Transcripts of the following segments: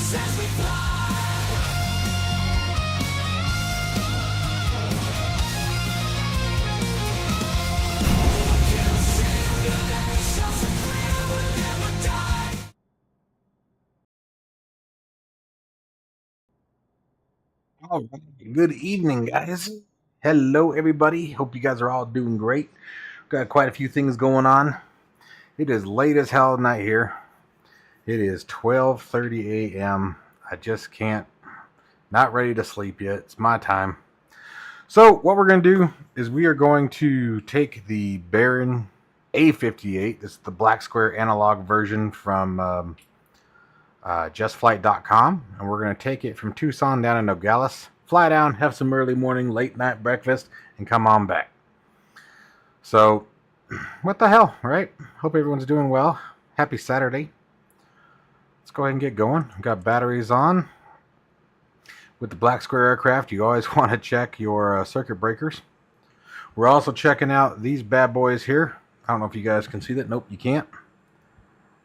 All right. Good evening, guys. Hello, everybody. Hope you guys are all doing great. Got quite a few things going on. It is late as hell night here. It is 12:30 a.m. I just can't. Not ready to sleep yet. It's my time. So what we're going to do is we are going to take the Baron A58. This is the black square analog version from justflight.com, and we're going to take it from Tucson down to Nogales, fly down, have some early morning, late night breakfast, and come on back. So, what the hell, right? Hope everyone's doing well. Happy Saturday. Let's go ahead and get going. We've got batteries on. With the black square aircraft, you always want to check your circuit breakers. We're also checking out these bad boys here. I don't know if you guys can see that. Nope, you can't.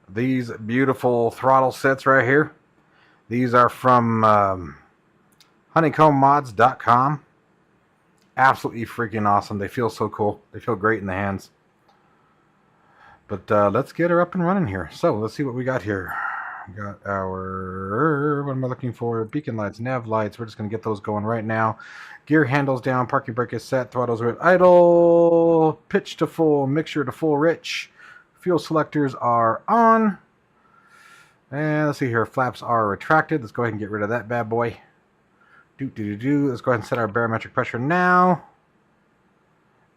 These beautiful throttle sets right here. These are from honeycombmods.com. Absolutely freaking awesome. They feel so cool. They feel great in the hands. But let's get her up and running here. So let's see what we got here. We got our, what am I looking for? Beacon lights, nav lights. We're just going to get those going right now. Gear handles down, parking brake is set, throttles are at idle, pitch to full, mixture to full rich. Fuel selectors are on. And let's see here, flaps are retracted. Let's go ahead and get rid of that bad boy. Let's go ahead and set our barometric pressure now.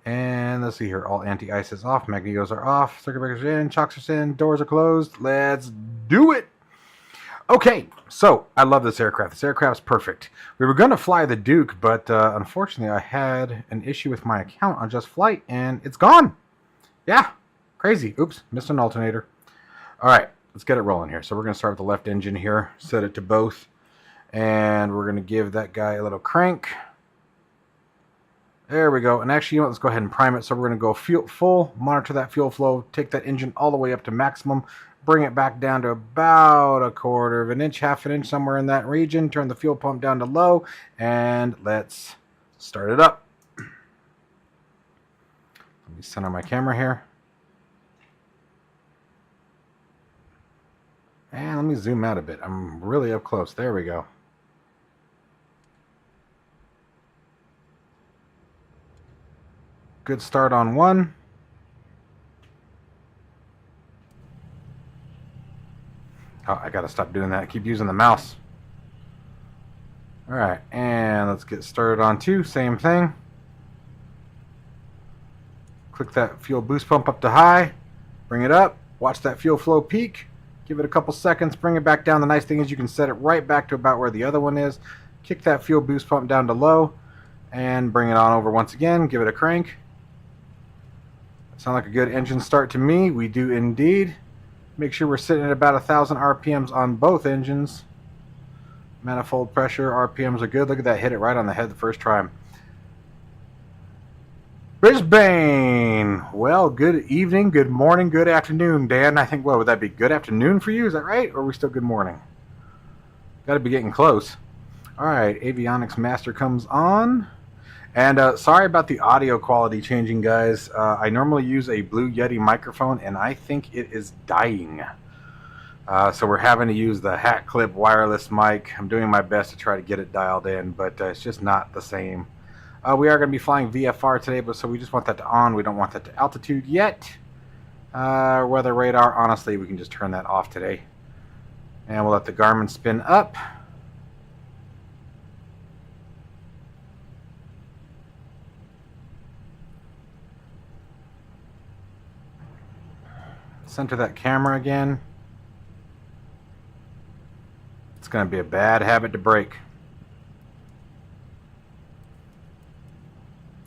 And let's see here, all anti-ice is off, magnetos are off, circuit breakers are in, chocks are in, doors are closed. Let's do it. Okay, so I love this aircraft. This aircraft's perfect. We were going to fly the Duke, but unfortunately I had an issue with my account on Just Flight, and it's gone. Yeah, crazy. Oops, missed an alternator. All right, let's get it rolling here. So we're going to start with the left engine here, set it to both, and we're going to give that guy a little crank. There we go. And actually, you know what? Let's go ahead and prime it. So we're going to go fuel full, monitor that fuel flow, take that engine all the way up to maximum, bring it back down to about a quarter of an inch, half an inch, somewhere in that region. Turn the fuel pump down to low, and let's start it up. Let me center my camera here. And let me zoom out a bit. I'm really up close. There we go. Good start on one. Oh, I gotta stop doing that. I keep using the mouse. Alright, and let's get started on two. Same thing. Click that fuel boost pump up to high. Bring it up. Watch that fuel flow peak. Give it a couple seconds. Bring it back down. The nice thing is you can set it right back to about where the other one is. Kick that fuel boost pump down to low. And bring it on over once again. Give it a crank. Sound like a good engine start to me. We do indeed. Make sure we're sitting at about 1,000 RPMs on both engines. Manifold pressure, RPMs are good. Look at that, hit it right on the head the first try. Brisbane. Well, good evening, good morning, good afternoon, Dan. I think, what would that be? Good afternoon for you? Is that right? Or are we still good morning? Got to be getting close. All right, avionics master comes on. And sorry about the audio quality changing, guys. I normally use a Blue Yeti microphone, and I think it is dying. So we're having to use the hat clip wireless mic. I'm doing my best to try to get it dialed in, but it's just not the same. We are going to be flying VFR today, but so we just want that to on. We don't want that to altitude yet. Weather radar, honestly, we can just turn that off today. And we'll let the Garmin spin up. Center that camera again. It's going to be a bad habit to break.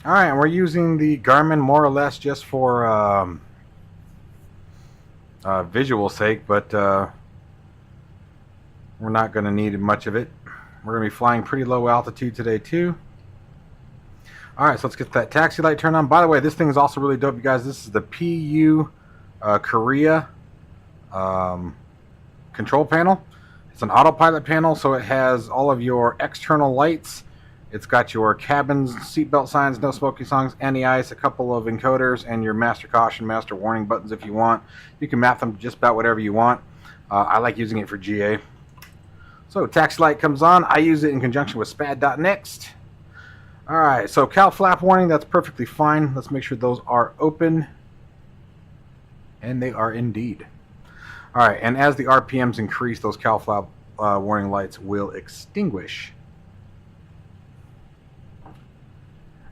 Alright, and we're using the Garmin more or less just for visual sake, but we're not going to need much of it. We're going to be flying pretty low altitude today too. Alright, so let's get that taxi light turned on. By the way, this thing is also really dope, you guys. This is the PU Korea control panel. It's an autopilot panel, so it has all of your external lights. It's got your cabins, seatbelt signs, no smoking signs, anti-ice, a couple of encoders, and your master caution, master warning buttons if you want. You can map them just about whatever you want. I like using it for GA. So taxi light comes on. I use it in conjunction with SPAD.next. Alright, so cal flap warning, that's perfectly fine. Let's make sure those are open. And they are indeed. Alright, and as the RPMs increase, those cal flap warning lights will extinguish.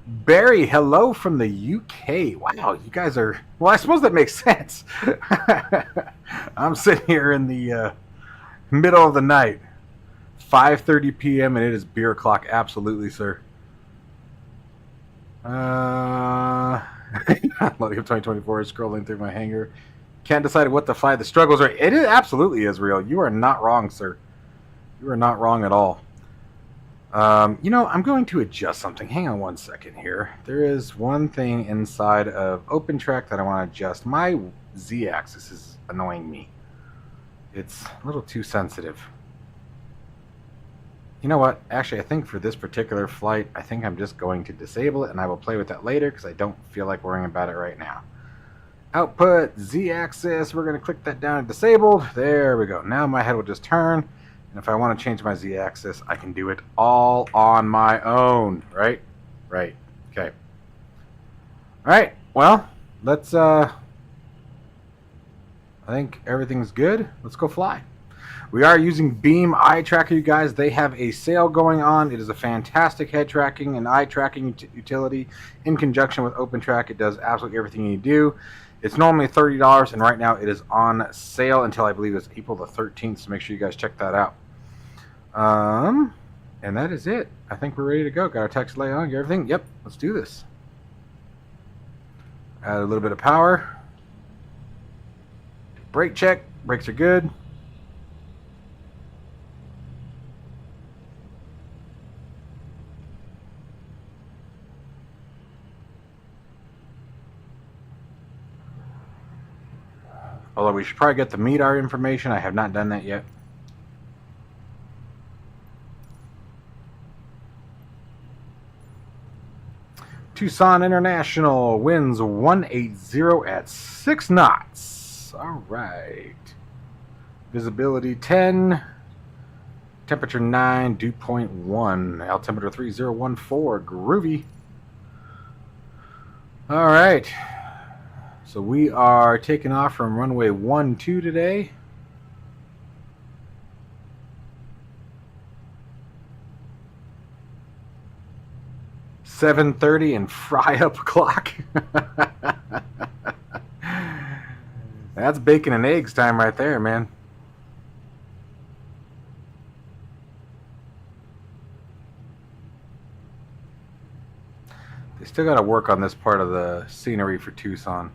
Barry, hello from the UK. Wow, you guys are... Well, I suppose that makes sense. I'm sitting here in the middle of the night. 5:30 p.m. and it is beer o'clock. Absolutely, sir. Loading of 2024 is scrolling through my hangar. Can't decide what to fly. The struggles are... It is, absolutely is real. You are not wrong, sir. You are not wrong at all. You know, I'm going to adjust something. Hang on one second here. There is one thing inside of OpenTrack that I want to adjust. My Z-axis is annoying me. It's a little too sensitive. You know what? Actually, I think for this particular flight, I think I'm just going to disable it, and I will play with that later because I don't feel like worrying about it right now. Output, Z-axis. We're going to click that down and disabled. There we go. Now my head will just turn. And if I want to change my Z-axis, I can do it all on my own. Right? Right. Okay. Alright. Well, let's... I think everything's good. Let's go fly. We are using Beam eye tracker, you guys. They have a sale going on. It is a fantastic head tracking and eye tracking utility in conjunction with OpenTrack. It does absolutely everything you do. It's normally $30, and right now it is on sale until I believe it's April the 13th, so make sure you guys check that out. And that is it. I think we're ready to go. Got our text light on, get everything. Yep, let's do this. Add a little bit of power. Brake check. Brakes are good. Although we should probably get the MEDAR information. I have not done that yet. Tucson International winds 180 at 6 knots. All right. Visibility 10. Temperature 9. Dew point 1. Altimeter 3014. Groovy. All right. So we are taking off from runway 12 today. $7:30 and fry up o'clock. That's bacon and eggs time right there, man. They still got to work on this part of the scenery for Tucson.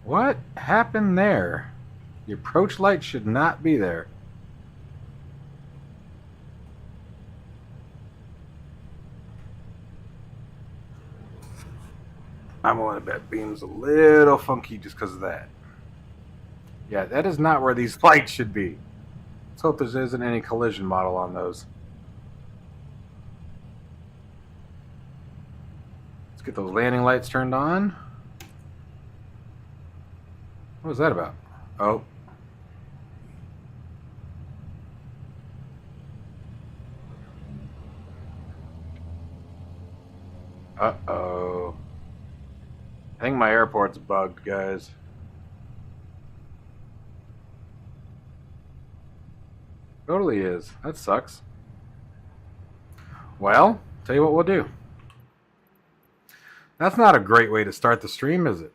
What happened there? The approach light should not be there. I'm willing to bet Beam's a little funky just because of that. Yeah, that is not where these lights should be. Let's hope there isn't any collision model on those. Let's get those landing lights turned on. What was that about? Oh. Uh-oh. I think my airport's bugged, guys. Totally is. That sucks. Well, tell you what we'll do. That's not a great way to start the stream, is it?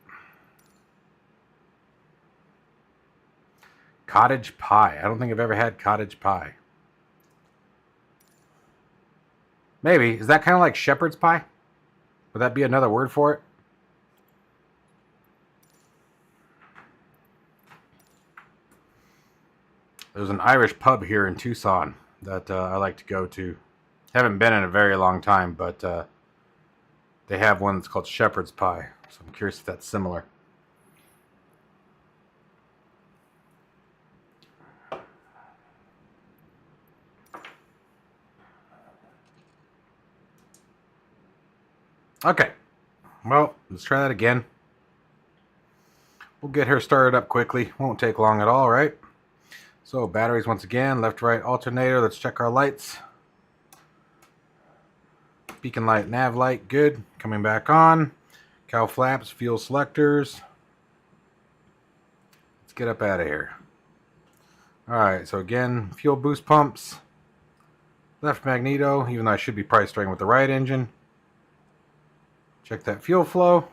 Cottage pie. I don't think I've ever had cottage pie. Maybe. Is that kind of like shepherd's pie? Would that be another word for it? There's an Irish pub here in Tucson that I like to go to. Haven't been in a very long time, but They have one that's called shepherd's pie, so I'm curious if that's similar. Okay, well, let's try that again. We'll get her started up quickly. Won't take long at all, right? So batteries once again, left, right, alternator. Let's check our lights. Beacon light, nav light, good. Coming back on. Cow flaps, fuel selectors. Let's get up out of here. Alright, so again, fuel boost pumps. Left magneto, even though I should be probably starting with the right engine. Check that fuel flow.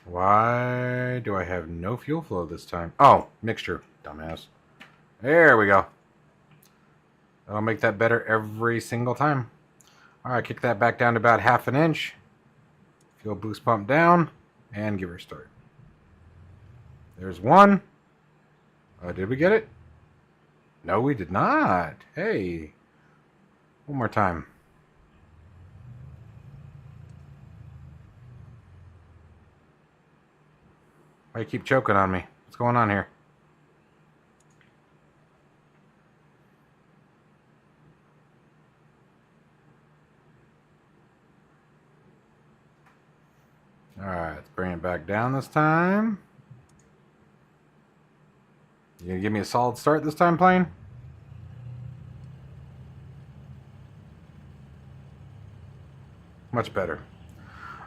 Why do I have no fuel flow this time? Oh, mixture, dumbass. There we go. That'll make that better every single time. Alright, kick that back down to about 1/2 inch. Fuel boost pump down, and give her a start. There's one. Did we get it? No, we did not. Hey. One more time. Why you keep choking on me? What's going on here? Alright, let's bring it back down this time. You gonna give me a solid start this time, plane? Much better.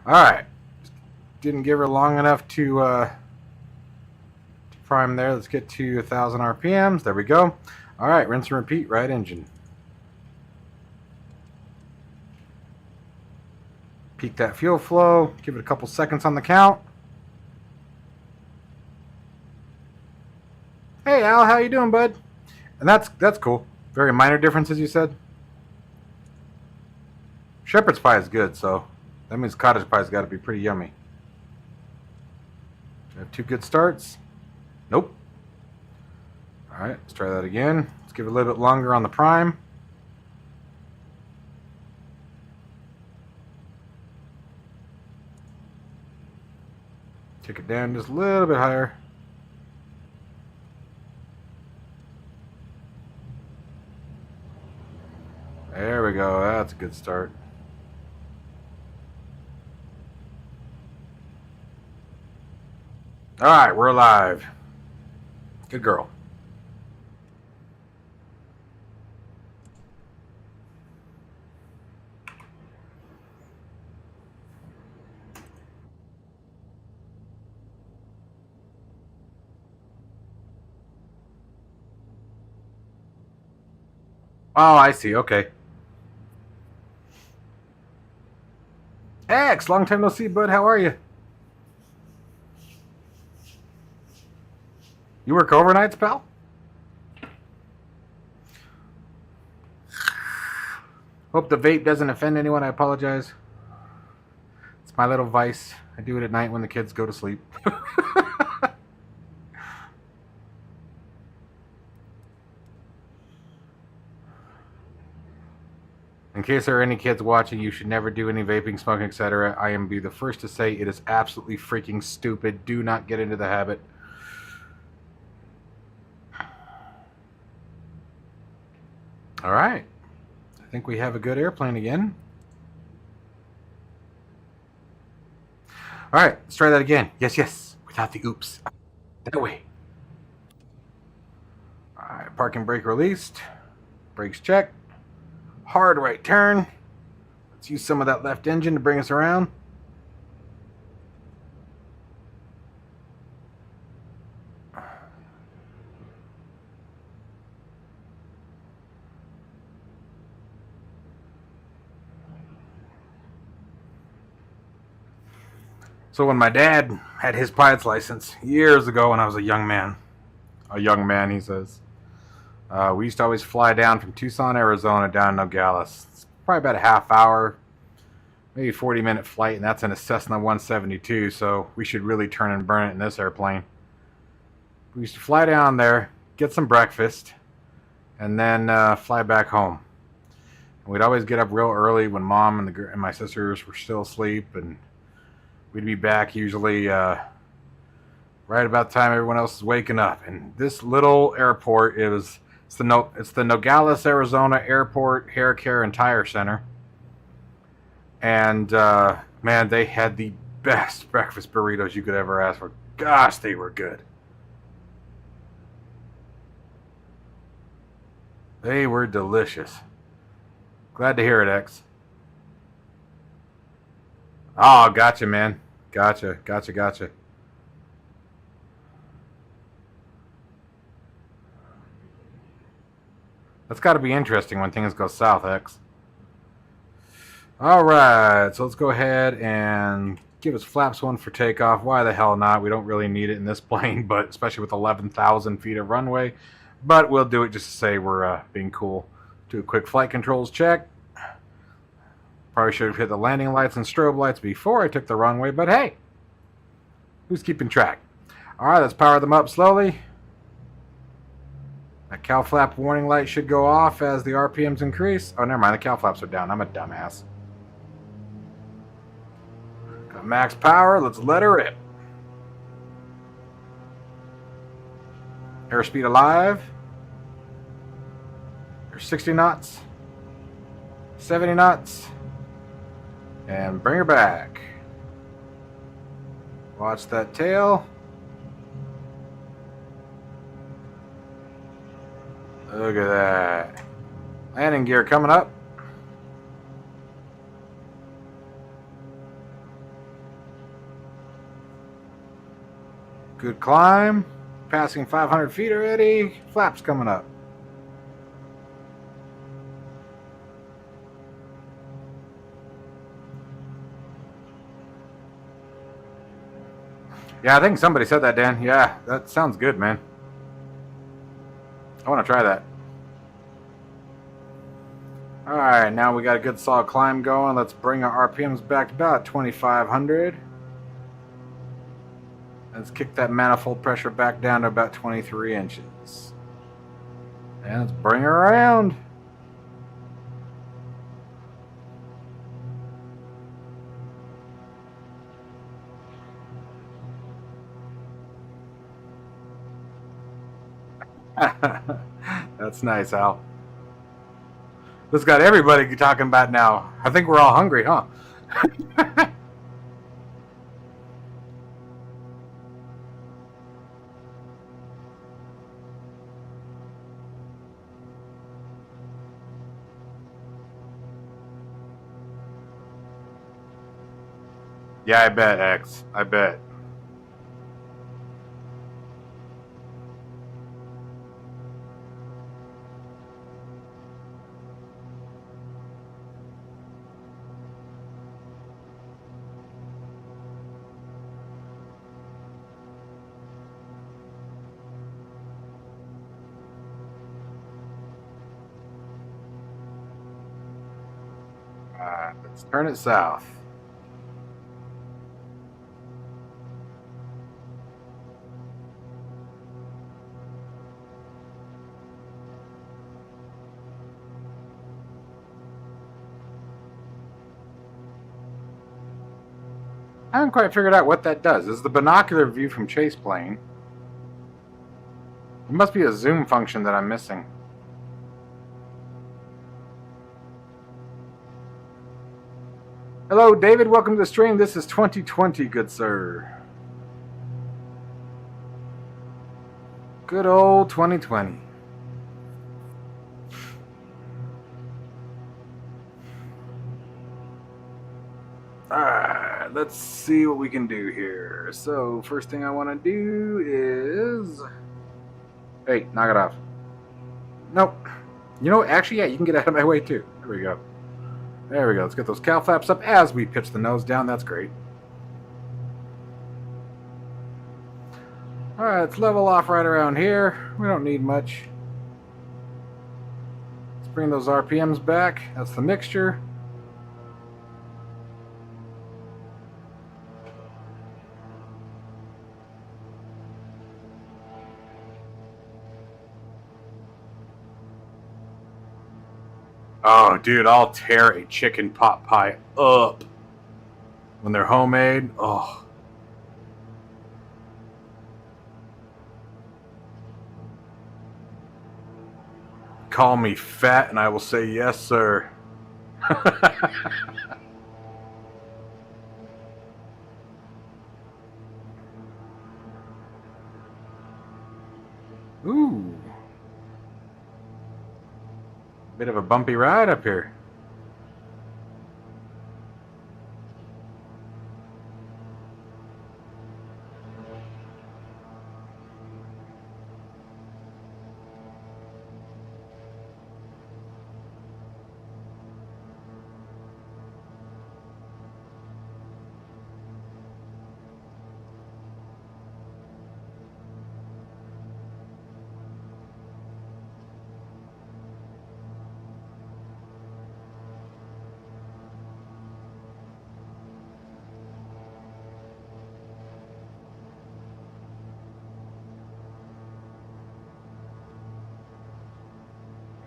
Alright. Didn't give her long enough to prime there. Let's get to 1,000 RPMs. There we go. Alright, rinse and repeat, right engine. Peak that fuel flow. Give it a couple seconds on the count. Hey Al, how you doing, bud? And that's cool. Very minor differences, you said? Shepherd's pie is good, so that means cottage pie's got to be pretty yummy. Do I have 2 good starts? Nope. Alright, let's try that again. Let's give it a little bit longer on the prime. Take it down just a little bit higher. There we go. That's a good start. Alright, we're alive. Good girl. Oh, I see. Okay. X, long time no see, bud. How are you? You work overnights, pal? Hope the vape doesn't offend anyone. I apologize. It's my little vice. I do it at night when the kids go to sleep. In case there are any kids watching, you should never do any vaping, smoking, etc. I am be the first to say it is absolutely freaking stupid. Do not get into the habit. Alright. I think we have a good airplane again. Alright, let's try that again. Yes, yes. Without the oops. That way. Alright, parking brake released. Brakes checked. Hard right turn. Let's use some of that left engine to bring us around. So when my dad had his pilot's license years ago when I was a young man, he says, we used to always fly down from Tucson, Arizona down to Nogales. It's probably about a half hour, maybe 40-minute flight, and that's in a Cessna 172, so we should really turn and burn it in this airplane. We used to fly down there, get some breakfast, and then fly back home. We'd always get up real early when Mom and my sisters were still asleep, and we'd be back usually right about the time everyone else is waking up. And this little airport it's the Nogales, Arizona Airport Hair Care and Tire Center. And man, they had the best breakfast burritos you could ever ask for. Gosh, they were good. They were delicious. Glad to hear it, X. Oh, gotcha, man. Gotcha. That's got to be interesting when things go south, X. All right, so let's go ahead and give us flaps one for takeoff. Why the hell not? We don't really need it in this plane, but especially with 11,000 feet of runway. But we'll do it just to say we're being cool. Do a quick flight controls check. Probably should have hit the landing lights and strobe lights before I took the runway, but hey, who's keeping track? All right, let's power them up slowly. That cow flap warning light should go off as the RPMs increase. Oh, never mind, the cow flaps are down. I'm a dumbass. Got max power, let's let her rip. Airspeed alive. There's 60 knots. 70 knots. And bring her back. Watch that tail. Look at that. Landing gear coming up. Good climb. Passing 500 feet already. Flaps coming up. Yeah, I think somebody said that, Dan. Yeah, that sounds good, man. I want to try that. Alright, now we got a good solid climb going. Let's bring our RPMs back to about 2,500. Let's kick that manifold pressure back down to about 23 inches. And let's bring her around. That's nice, Al. This got everybody talking about now. I think we're all hungry, huh? Yeah, I bet, X. I bet. Let's turn it south. I haven't quite figured out what that does. This is the binocular view from chase plane. It must be a zoom function that I'm missing. Hello, David. Welcome to the stream. This is 2020, good sir. Good old 2020. Alright, let's see what we can do here. So, first thing I want to do is... Hey, knock it off. Nope. You know, actually, yeah, you can get out of my way, too. There we go. There we go. Let's get those cow flaps up as we pitch the nose down. That's great. Alright, let's level off right around here. We don't need much. Let's bring those RPMs back. That's the mixture. Oh, dude, I'll tear a chicken pot pie up when they're homemade. Oh. Call me fat and I will say yes, sir. Ooh. Bit of a bumpy ride up here.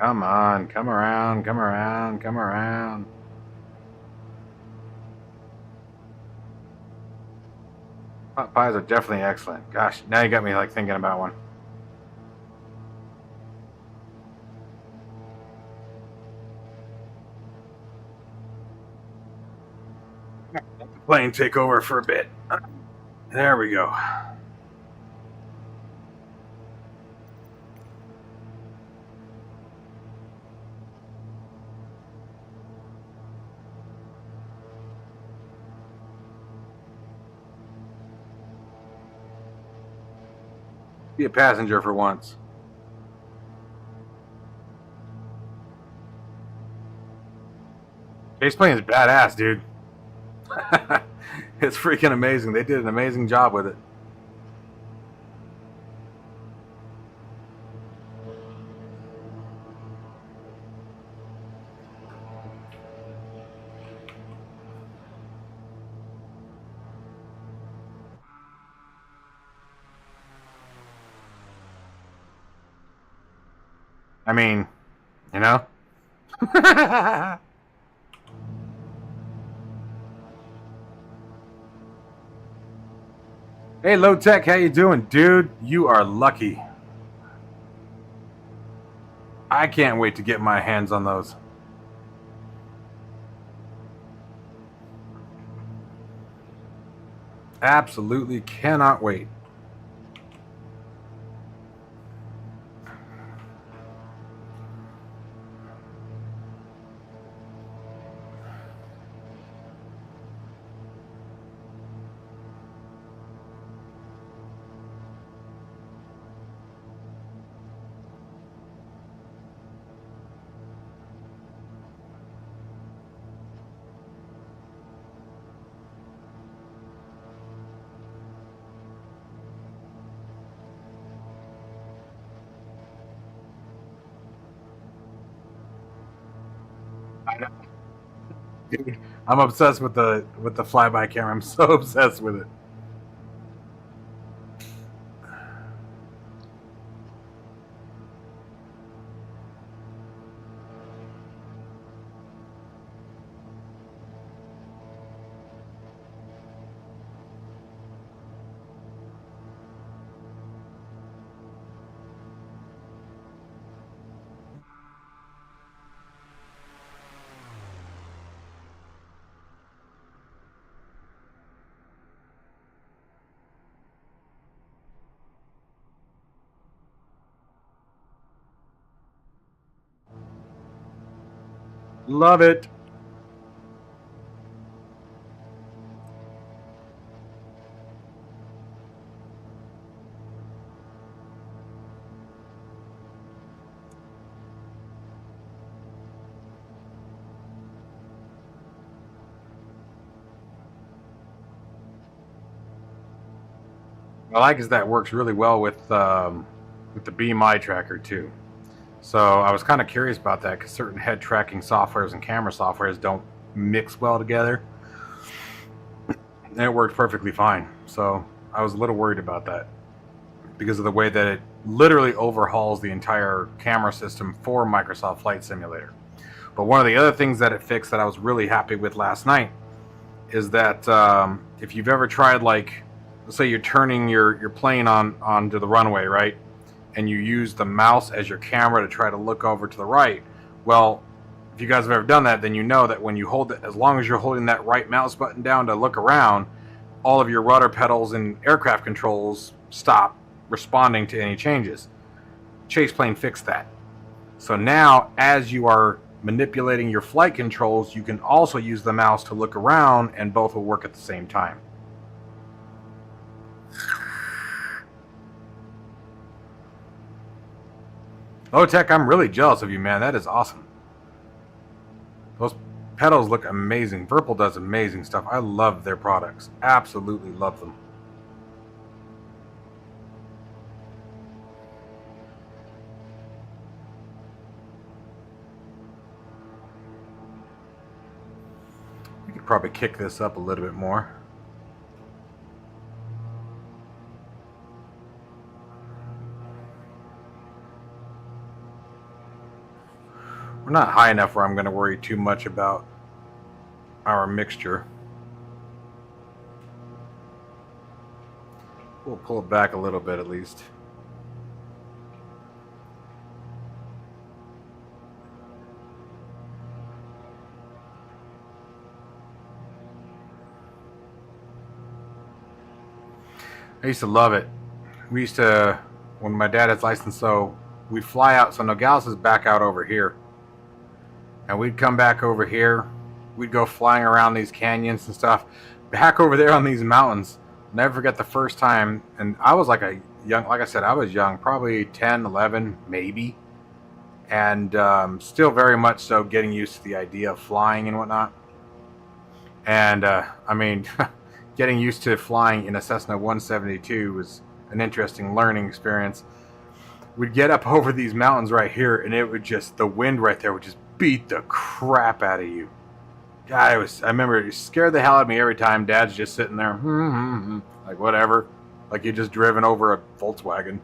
Come on, come around, come around, come around. Pot pies are definitely excellent. Gosh, now you got me like thinking about one. Let the plane take over for a bit. There we go. Be a passenger for once. Chase plane is badass, dude. It's freaking amazing. They did an amazing job with it. I mean, you know? Hey, Low Tech, how you doing? Dude, you are lucky. I can't wait to get my hands on those. Absolutely cannot wait. Dude, I'm obsessed with the flyby camera. I'm so obsessed with it. Love it. What I like is that works really well with the Beam eye tracker too. So I was kind of curious about that because certain head tracking softwares and camera softwares don't mix well together, and it worked perfectly fine. So I was a little worried about that because of the way that it literally overhauls the entire camera system for Microsoft Flight Simulator. But one of the other things that it fixed that I was really happy with last night is that if you've ever tried, like, let's say you're turning your plane onto the runway, right? And you use the mouse as your camera to try to look over to the right. Well, if you guys have ever done that, then you know that when you hold it, as long as you're holding that right mouse button down to look around, all of your rudder pedals and aircraft controls stop responding to any changes. Chase Plane fixed that. So now, as you are manipulating your flight controls, you can also use the mouse to look around, and both will work at the same time. Oh, Tech, I'm really jealous of you, man. That is awesome. Those pedals look amazing. Virpil does amazing stuff. I love their products. Absolutely love them. We could probably kick this up a little bit more. We're not high enough where I'm going to worry too much about our mixture. We'll pull it back a little bit at least. I used to love it. We used to, when my dad has license, so we'd fly out. So Nogales is back out over here. And we'd come back over here. We'd go flying around these canyons and stuff. Back over there on these mountains. Never forget the first time. And I was like like I said, I was young. Probably 10, 11, maybe. And still very much so getting used to the idea of flying and whatnot. And, I mean, getting used to flying in a Cessna 172 was an interesting learning experience. We'd get up over these mountains right here, and it would just, the wind right there would just beat the crap out of you. God, I remember it scared the hell out of me every time. Dad's just sitting there, like whatever, like you just driven over a Volkswagen.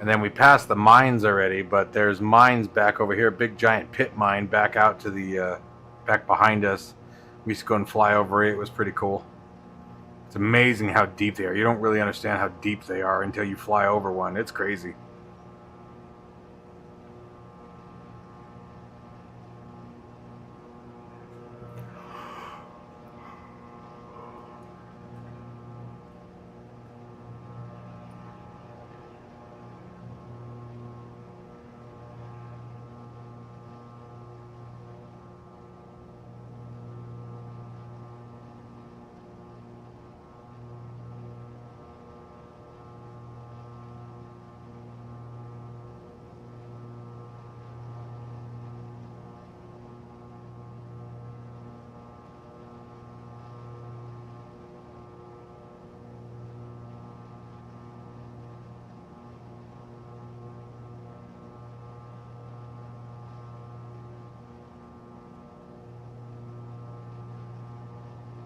And then we passed the mines already, but there's mines back over here, big giant pit mine back out to the back behind us. We used to go and fly over it. It was pretty cool. It's amazing how deep they are. You don't really understand how deep they are until you fly over one. It's crazy.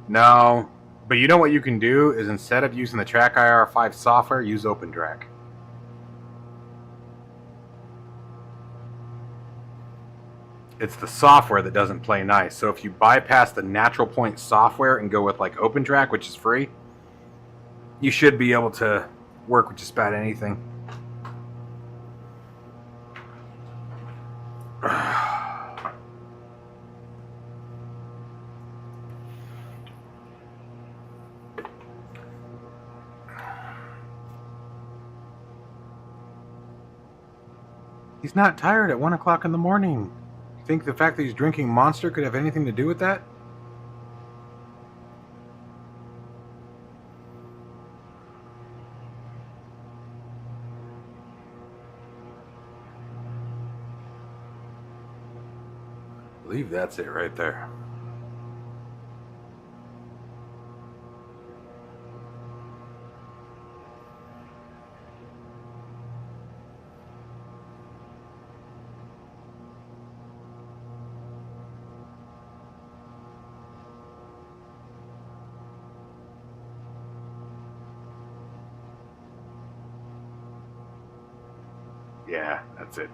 No, but you know what you can do is instead of using the Track IR5 software, use OpenTrack. It's the software that doesn't play nice. So if you bypass the Natural Point software and go with like OpenTrack, which is free, you should be able to work with just about anything. He's not tired at 1 o'clock in the morning. You think the fact that he's drinking Monster could have anything to do with that? I believe that's it right there. Yeah, that's it.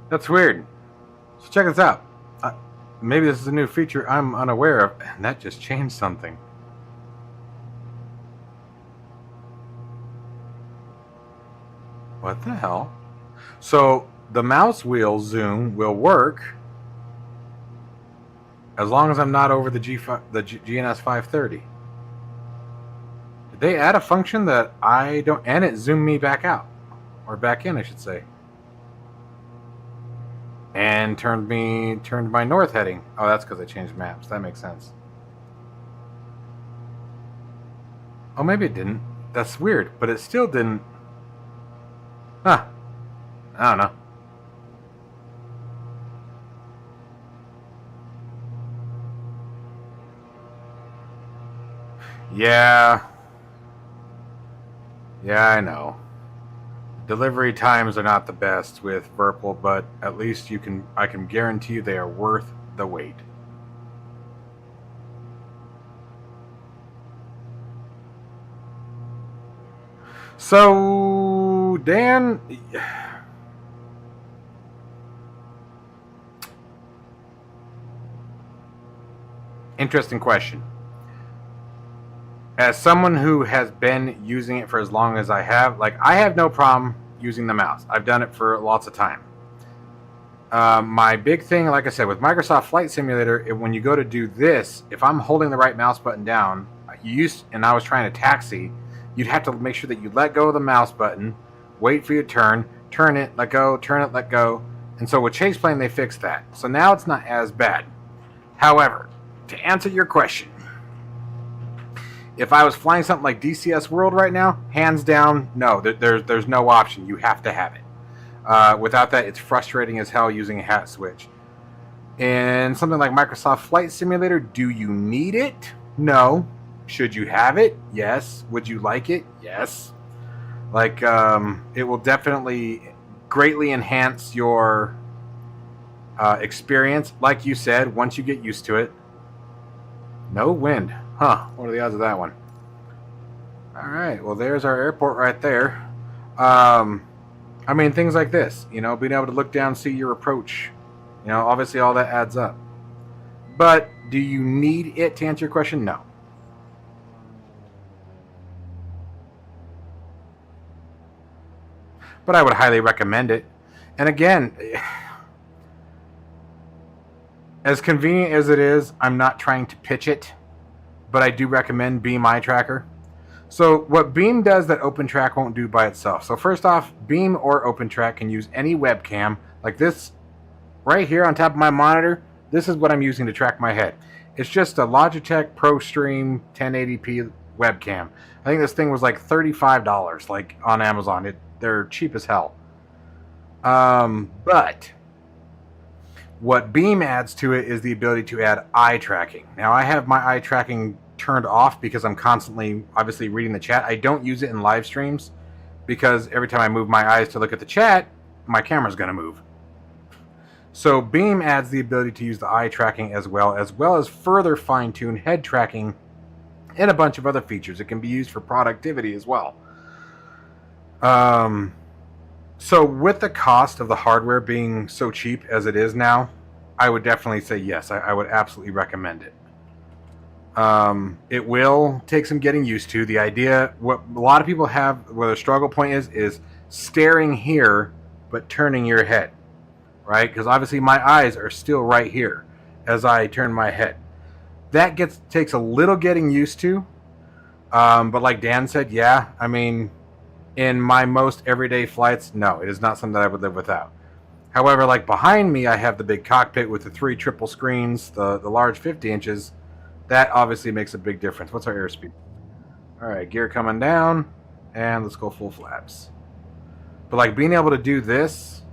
That's weird. So check this out. Maybe this is a new feature I'm unaware of, and that just changed something. What the hell? So the mouse wheel zoom will work as long as I'm not over the GNS 530. Did they add a function that I don't, and it zoomed me back out, or back in, I should say, and turned my north heading. Oh, that's because I changed maps. That makes sense. Oh, maybe it didn't. That's weird, but it still didn't. Huh. I don't know. Yeah. Yeah, I know. Delivery times are not the best with Virpil, but at least I can guarantee you they are worth the wait. So, Dan, interesting question. As someone who has been using it for as long as I have, like, I have no problem using the mouse. I've done it for lots of time. My big thing, like I said, with Microsoft Flight Simulator, when you go to do this, if I'm holding the right mouse button down, and I was trying to taxi, you'd have to make sure that you let go of the mouse button, wait for you to turn it, let go, turn it, let go. And so with Chase Plane, they fixed that. So now it's not as bad. However, to answer your question, if I was flying something like DCS World right now, hands down, no, there's no option. You have to have it. Without that, it's frustrating as hell using a hat switch. And something like Microsoft Flight Simulator, do you need it? No. Should you have it? Yes. Would you like it? Yes. Like, it will definitely greatly enhance your experience. Like you said, once you get used to it. No wind. Huh. What are the odds of that one? All right. Well, there's our airport right there. I mean, things like this, being able to look down, see your approach, obviously all that adds up. But do you need it to answer your question? No. But I would highly recommend it. And again, as convenient as it is, I'm not trying to pitch it, but I do recommend Beam Eye Tracker. So what Beam does that OpenTrack won't do by itself. So first off, Beam or OpenTrack can use any webcam. Like this right here on top of my monitor, this is what I'm using to track my head. It's just a Logitech ProStream 1080p webcam. I think this thing was like $35, like on Amazon. They're cheap as hell. But what Beam adds to it is the ability to add eye tracking. Now I have my eye tracking turned off because I'm constantly, obviously, reading the chat. I don't use it in live streams because every time I move my eyes to look at the chat, my camera's going to move. So Beam adds the ability to use the eye tracking as well as further fine-tune head tracking and a bunch of other features. It can be used for productivity as well. So with the cost of the hardware being so cheap as it is now, I would definitely say yes. I would absolutely recommend it. It will take some getting used to. The idea, what a lot of people have, where the struggle point is staring here, but turning your head, right? Because obviously my eyes are still right here as I turn my head. That takes a little getting used to. But like Dan said, yeah, I mean, in my most everyday flights, no, it is not something that I would live without. However, like behind me, I have the big cockpit with the 3 triple screens, the large 50 inches. That obviously makes a big difference. What's our airspeed? All right, gear coming down, and let's go full flaps. But like being able to do this,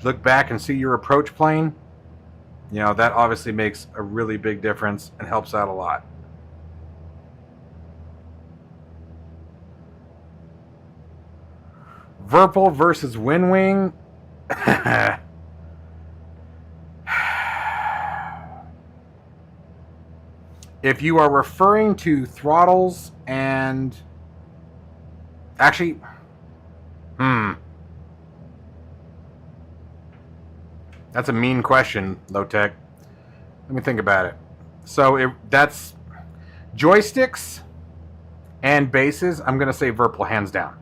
look back and see your approach plane, that obviously makes a really big difference and helps out a lot. Virpil versus WinWing. If you are referring to throttles and... Actually... That's a mean question, Low Tech. Let me think about it. So that's joysticks and bases. I'm going to say Virpil hands down.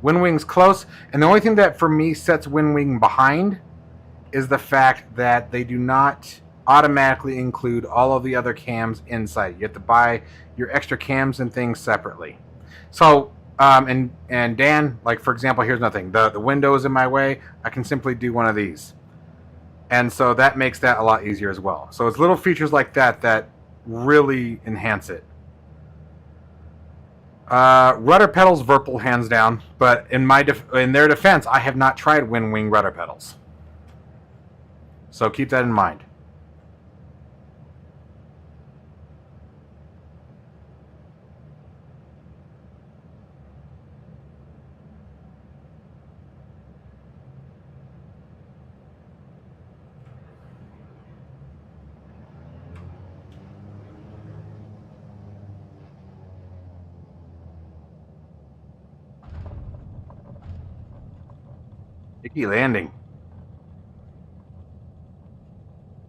WinWing's close, and the only thing that for me sets WinWing behind is the fact that they do not automatically include all of the other cams inside. You have to buy your extra cams and things separately. So, and Dan, like for example, here's nothing. The window is in my way. I can simply do one of these. And so that makes that a lot easier as well. So it's little features like that that really enhance it. Rudder pedals, Virpil hands down. But in their defense, I have not tried WinWing rudder pedals. So keep that in mind. Sticky landing.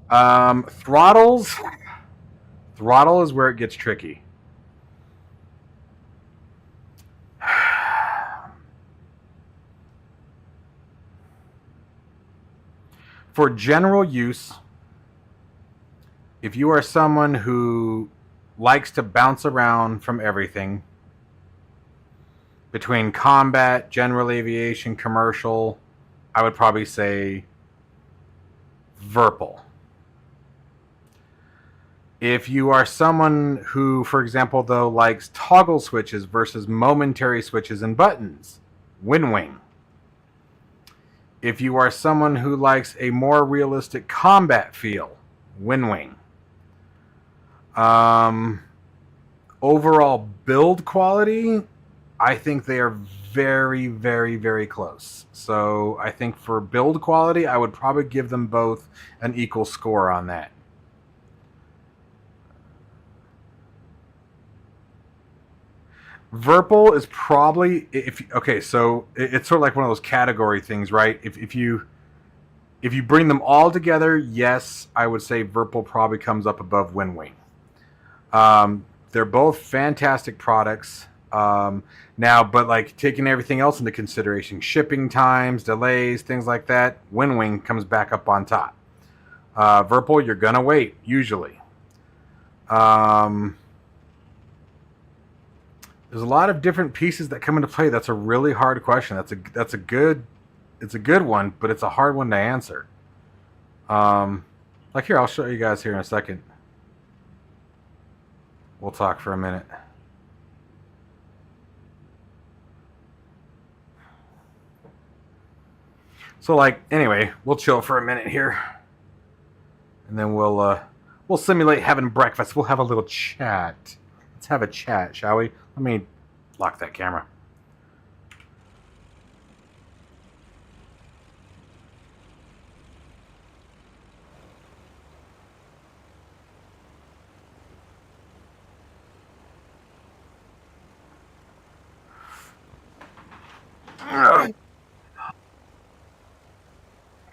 Throttles. Throttle is where it gets tricky. For general use, if you are someone who likes to bounce around from everything, between combat, general aviation, commercial, I would probably say Virpil. If you are someone who, for example, though, likes toggle switches versus momentary switches and buttons, WinWing. If you are someone who likes a more realistic combat feel, WinWing. Overall build quality, I think they are very, very, very close. So I think for build quality, I would probably give them both an equal score on that. Virpil is probably, so it's sort of like one of those category things, right? If you bring them all together, yes, I would say Virpil probably comes up above WinWing. They're both fantastic products. Now, but like taking everything else into consideration, shipping times, delays, things like that, WinWing comes back up on top. Virpil, you're gonna wait usually. There's a lot of different pieces that come into play. That's a really hard question. It's a good one, but it's a hard one to answer. Like here, I'll show you guys here in a second. We'll talk for a minute. So like, anyway, we'll chill for a minute here. And then we'll simulate having breakfast. We'll have a little chat. Let's have a chat, shall we? Let me lock that camera.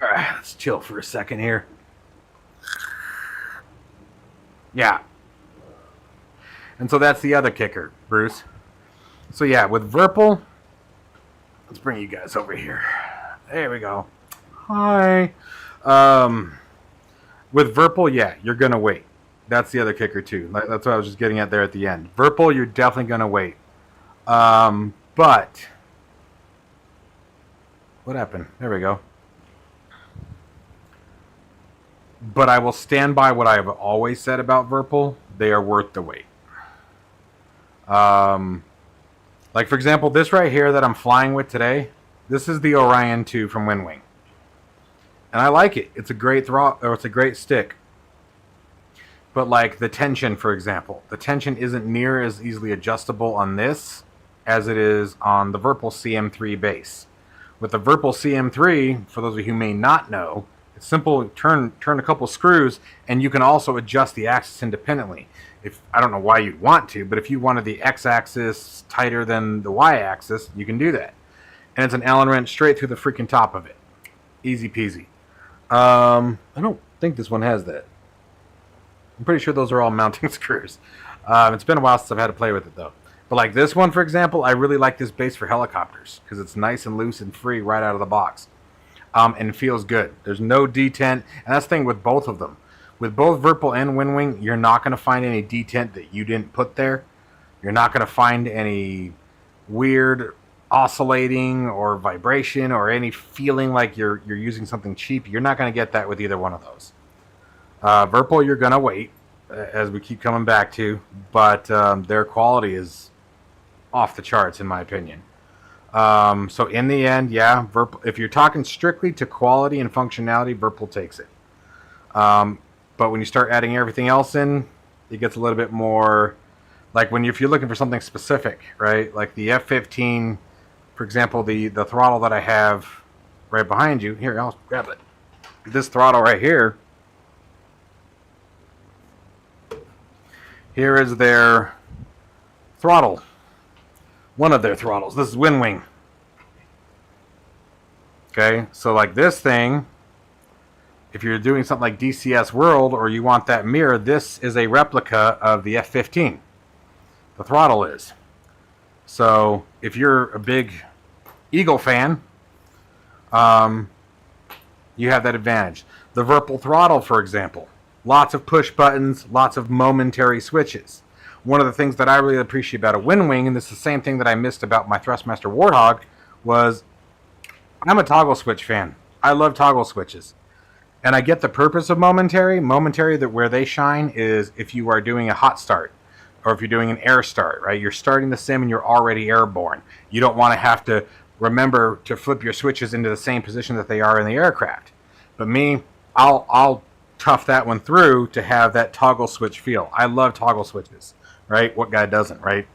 All right, let's chill for a second here. Yeah. And so that's the other kicker, Bruce. So yeah, with Virpil, let's bring you guys over here. There we go. Hi. With Virpil, yeah, you're going to wait. That's the other kicker too. That's what I was just getting at there at the end. Virpil, you're definitely going to wait. But what happened? There we go. But I will stand by what I have always said about Virpil. They are worth the wait. Like for example, this right here that I'm flying with today, this is the Orion 2 from WinWing. And I like it. It's a great it's a great stick. But like the tension, for example, the tension isn't near as easily adjustable on this as it is on the Virpil CM3 base. With the Virpil CM3, for those of you who may not know, It's simple. Turn a couple screws, and you can also adjust the axis independently. If I don't know why you'd want to, but if you wanted the x-axis tighter than the y-axis, you can do that. And it's an Allen wrench straight through the freaking top of it. Easy peasy. I don't think this one has that. I'm pretty sure those are all mounting screws. It's been a while since I've had to play with it though. But like this one, for example, I really like this base for helicopters because it's nice and loose and free right out of the box. And it feels good. There's no detent, and that's the thing with both of them. With both Virpil and WinWing, you're not going to find any detent that you didn't put there. You're not going to find any weird oscillating or vibration or any feeling like you're using something cheap. You're not going to get that with either one of those. Virpil, you're going to wait, as we keep coming back to, but their quality is off the charts, in my opinion. So in the end, yeah, Virpil, if you're talking strictly to quality and functionality, Virpil takes it. But when you start adding everything else in, it gets a little bit more, like if you're looking for something specific, right? Like the F15, for example, the throttle that I have right behind you. Here, I'll grab it. This throttle right here. Here is their throttle. One of their throttles. This is WinWing. Okay, so like this thing, if you're doing something like DCS World or you want that mirror, this is a replica of the F15. The throttle is. So if you're a big Eagle fan, you have that advantage. The Virpil throttle, for example, lots of push buttons, lots of momentary switches. One of the things that I really appreciate about a WinWing, and this is the same thing that I missed about my Thrustmaster Warthog, was I'm a toggle switch fan. I love toggle switches. And I get the purpose of momentary. Momentary, that where they shine is if you are doing a hot start or if you're doing an air start, right? You're starting the sim and you're already airborne. You don't want to have to remember to flip your switches into the same position that they are in the aircraft. But me, I'll tough that one through to have that toggle switch feel. I love toggle switches, right? What guy doesn't, right?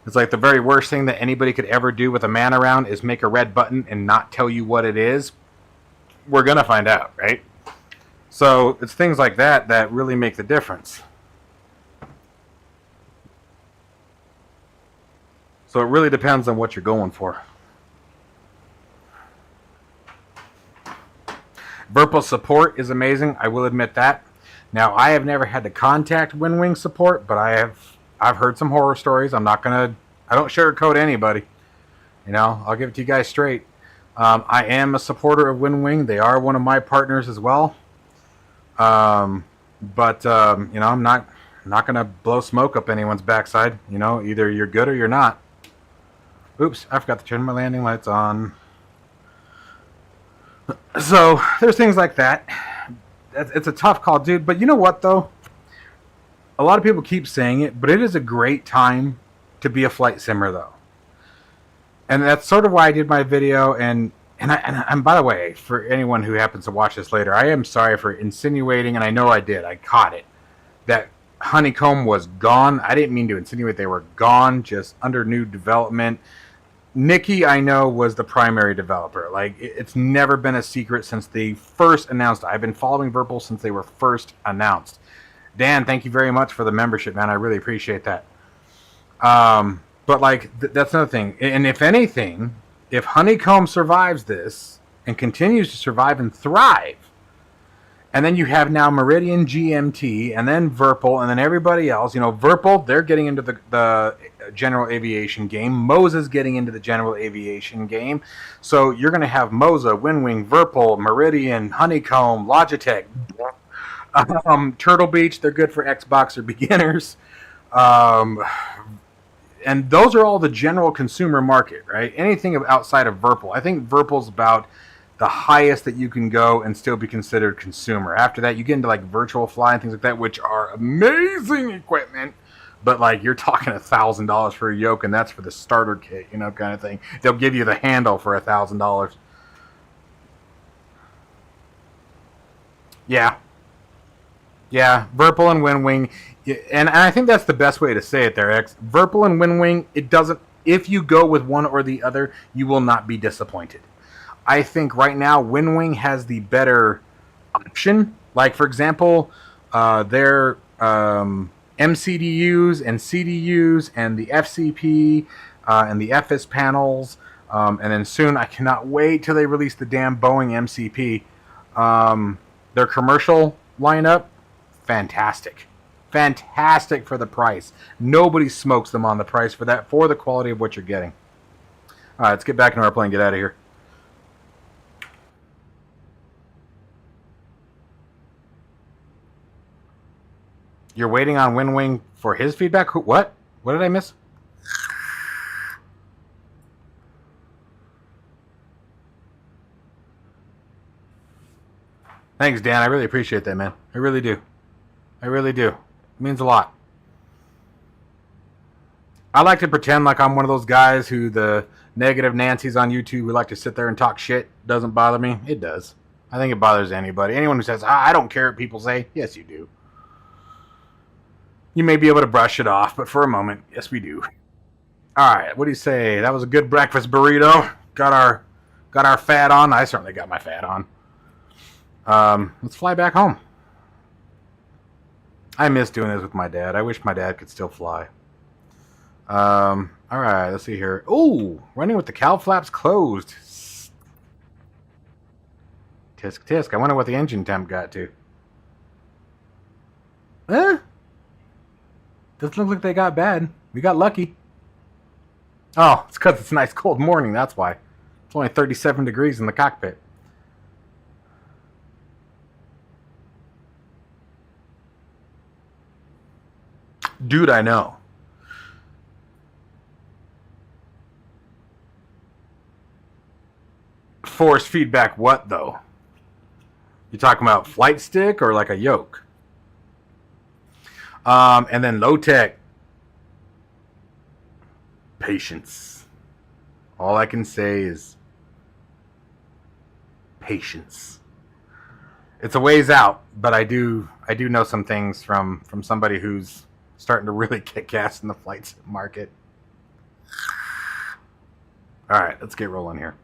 It's like the very worst thing that anybody could ever do with a man around is make a red button and not tell you what it is. We're going to find out, right? So it's things like that that really make the difference. So it really depends on what you're going for. Virpil support is amazing. I will admit that. Now, I have never had to contact WinWing support, but I've heard some horror stories. I don't sugarcoat anybody. You know, I'll give it to you guys straight. I am a supporter of WinWing. They are one of my partners as well. You know, I'm not going to blow smoke up anyone's backside. You know, either you're good or you're not. Oops, I forgot to turn my landing lights on. So there's things like that. It's a tough call, dude. But you know what, though? A lot of people keep saying it, but it is a great time to be a flight simmer, though. And that's sort of why I did my video. And by the way, for anyone who happens to watch this later, I am sorry for insinuating, and I know I did. I caught it. That Honeycomb was gone. I didn't mean to insinuate they were gone, just under new development. Nikki, I know, was the primary developer. Like, it's never been a secret since they first announced. I've been following Virpil since they were first announced. Dan, thank you very much for the membership, man. I really appreciate that. But, like, that's another thing. And if anything, if Honeycomb survives this and continues to survive and thrive, and then you have now Meridian GMT, and then Virpil, and then everybody else. You know, Virpil, they're getting into the general aviation game. Moza's getting into the general aviation game. So you're going to have Moza, WinWing, Virpil, Meridian, Honeycomb, Logitech, Turtle Beach. They're good for Xbox or beginners. And those are all the general consumer market, right? Anything outside of Virpil. I think Virpil's about the highest that you can go and still be considered consumer. After that, you get into like virtual fly and things like that, which are amazing equipment. But like you're talking $1,000 for a yoke, and that's for the starter kit, you know, kind of thing. They'll give you the handle for $1,000. Yeah, Virpil and WinWing, and I think that's the best way to say it there, X. Virpil and WinWing, it doesn't. If you go with one or the other, you will not be disappointed. I think right now WinWing has the better Like, for example, their MCDUs and CDUs and the FCP and the FS panels. And then soon, I cannot wait till they release the damn Boeing MCP. Their commercial lineup, fantastic. Fantastic for the price. Nobody smokes them on the price for that, for the quality of what you're getting. All right, let's get back into our plane and get out of here. You're waiting on WinWing for his feedback? What? What did I miss? Thanks, Dan. I really appreciate that, man. I really do. I really do. It means a lot. I like to pretend like I'm one of those guys who the negative Nancy's on YouTube who like to sit there and talk shit. Doesn't bother me. It does. I think it bothers anybody. Anyone who says, I don't care what people say. Yes, you do. You may be able to brush it off, but for a moment, yes, we do. All right, what do you say? That was a good breakfast burrito. Got our fat on. I certainly got my fat on. Let's fly back home. I miss doing this with my dad. I wish my dad could still fly. All right, let's see here. Oh, running with the cowl flaps closed. Tisk tisk. I wonder what the engine temp got to. Doesn't look like they got bad. We got lucky. Oh, it's because it's a nice cold morning. That's why. It's only 37 degrees in the cockpit. Dude, I know. Force feedback what, though? You talking about flight stick or like a yoke? And then low tech. Patience. All I can say is patience. It's a ways out, but I do know some things from somebody who's starting to really kick ass in the flight market. All right, let's get rolling here.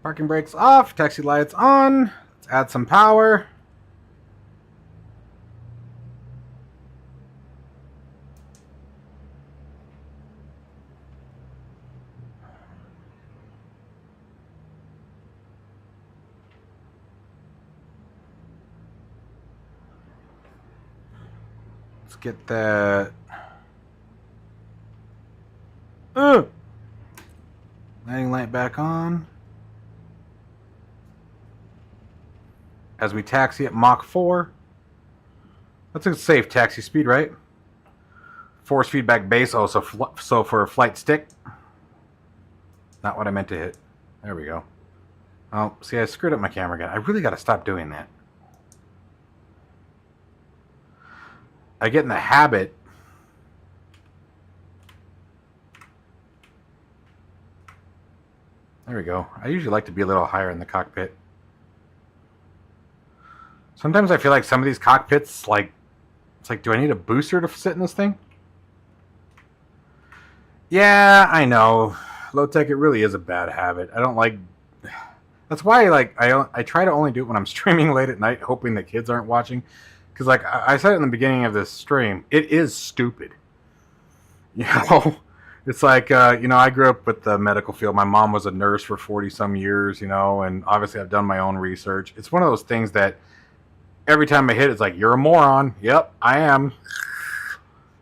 Parking brakes off, taxi lights on. Let's add some power. Let's get that. Landing light back on. As we taxi at Mach 4. That's a safe taxi speed, right? Force feedback base. Oh, so for a flight stick. Not what I meant to hit. There we go. Oh, see, I screwed up my camera again. I really got to stop doing that. I get in the habit. There we go. I usually like to be a little higher in the cockpit. Sometimes I feel like some of these cockpits, like, it's like, do I need a booster to sit in this thing? Yeah, I know. Low tech, it really is a bad habit. I don't like. That's why, like, I try to only do it when I'm streaming late at night, hoping that kids aren't watching. Because, like, I said in the beginning of this stream, it is stupid. You know, it's like, I grew up with the medical field. My mom was a nurse for 40-some years, and obviously I've done my own research. It's one of those things that every time I hit, it's like, you're a moron. Yep, I am.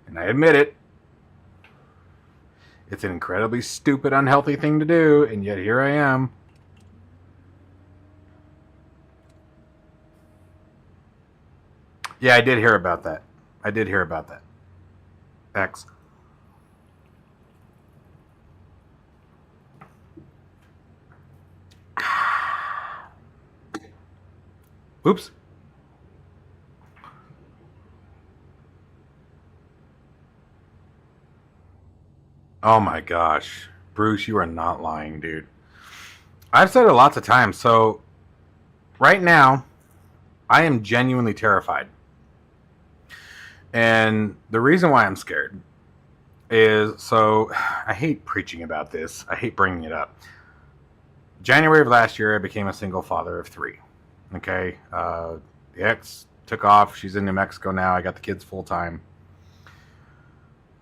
And I admit it. It's an incredibly stupid, unhealthy thing to do, and yet here I am. Yeah, I did hear about that. X. Oops. Oh my gosh. Bruce, you are not lying, dude. I've said it lots of times. So, right now, I am genuinely terrified. And the reason why I'm scared is, so, I hate preaching about this. I hate bringing it up. January of last year, I became a single father of 3. Okay, the ex took off. She's in New Mexico now. I got the kids full time.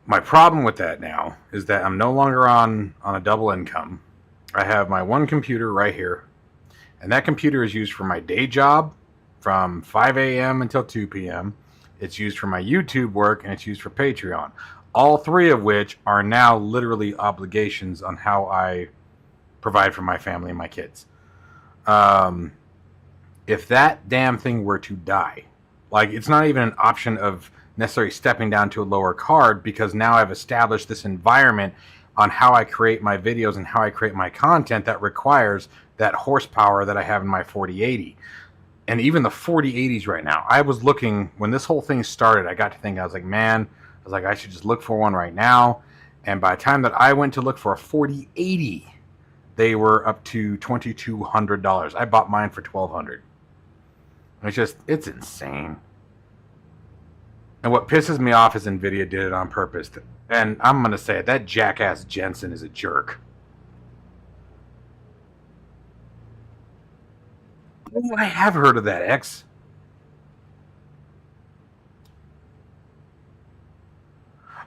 My problem with that now is that I'm no longer on a double income. I have my one computer right here, and that computer is used for my day job from 5 a.m. until 2 p.m. It's used for my YouTube work, and it's used for Patreon. All 3 of which are now literally obligations on how I provide for my family and my kids. If that damn thing were to die, like, it's not even an option of necessarily stepping down to a lower card, because now I've established this environment on how I create my videos and how I create my content that requires that horsepower that I have in my 4080. And even the 4080s right now, I was looking, when this whole thing started, I got to think, I was like, man, I should just look for one right now. And by the time that I went to look for a 4080, they were up to $2,200. I bought mine for $1,200. It's insane. And what pisses me off is NVIDIA did it on purpose. And I'm going to say it, that jackass Jensen is a jerk. Oh, I have heard of that, X.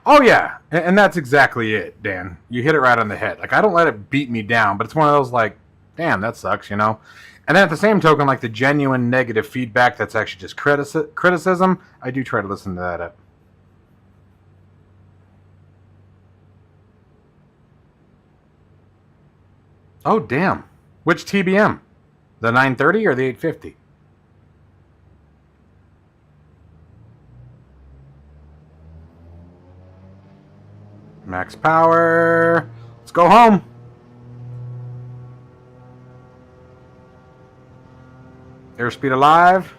Oh, yeah. And that's exactly it, Dan. You hit it right on the head. Like, I don't let it beat me down, but it's one of those, like, damn, that sucks, you know? And then at the same token, like, the genuine negative feedback that's actually just criticism, I do try to listen to that. Oh, damn. Which TBM? The 930 or the 850? Max power. Let's go home. Airspeed alive.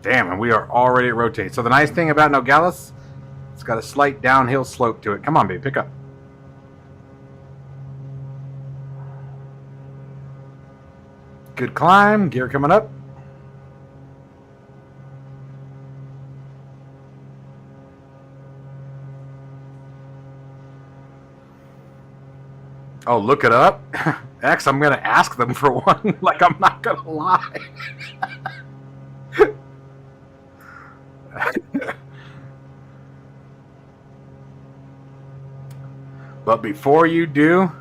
Damn, and we are already at rotate. So the nice thing about Nogales, it's got a slight downhill slope to it. Come on, baby, pick up. Good climb. Gear coming up. Oh, look it up. X, I'm going to ask them for one. Like, I'm not going to lie. But before you do,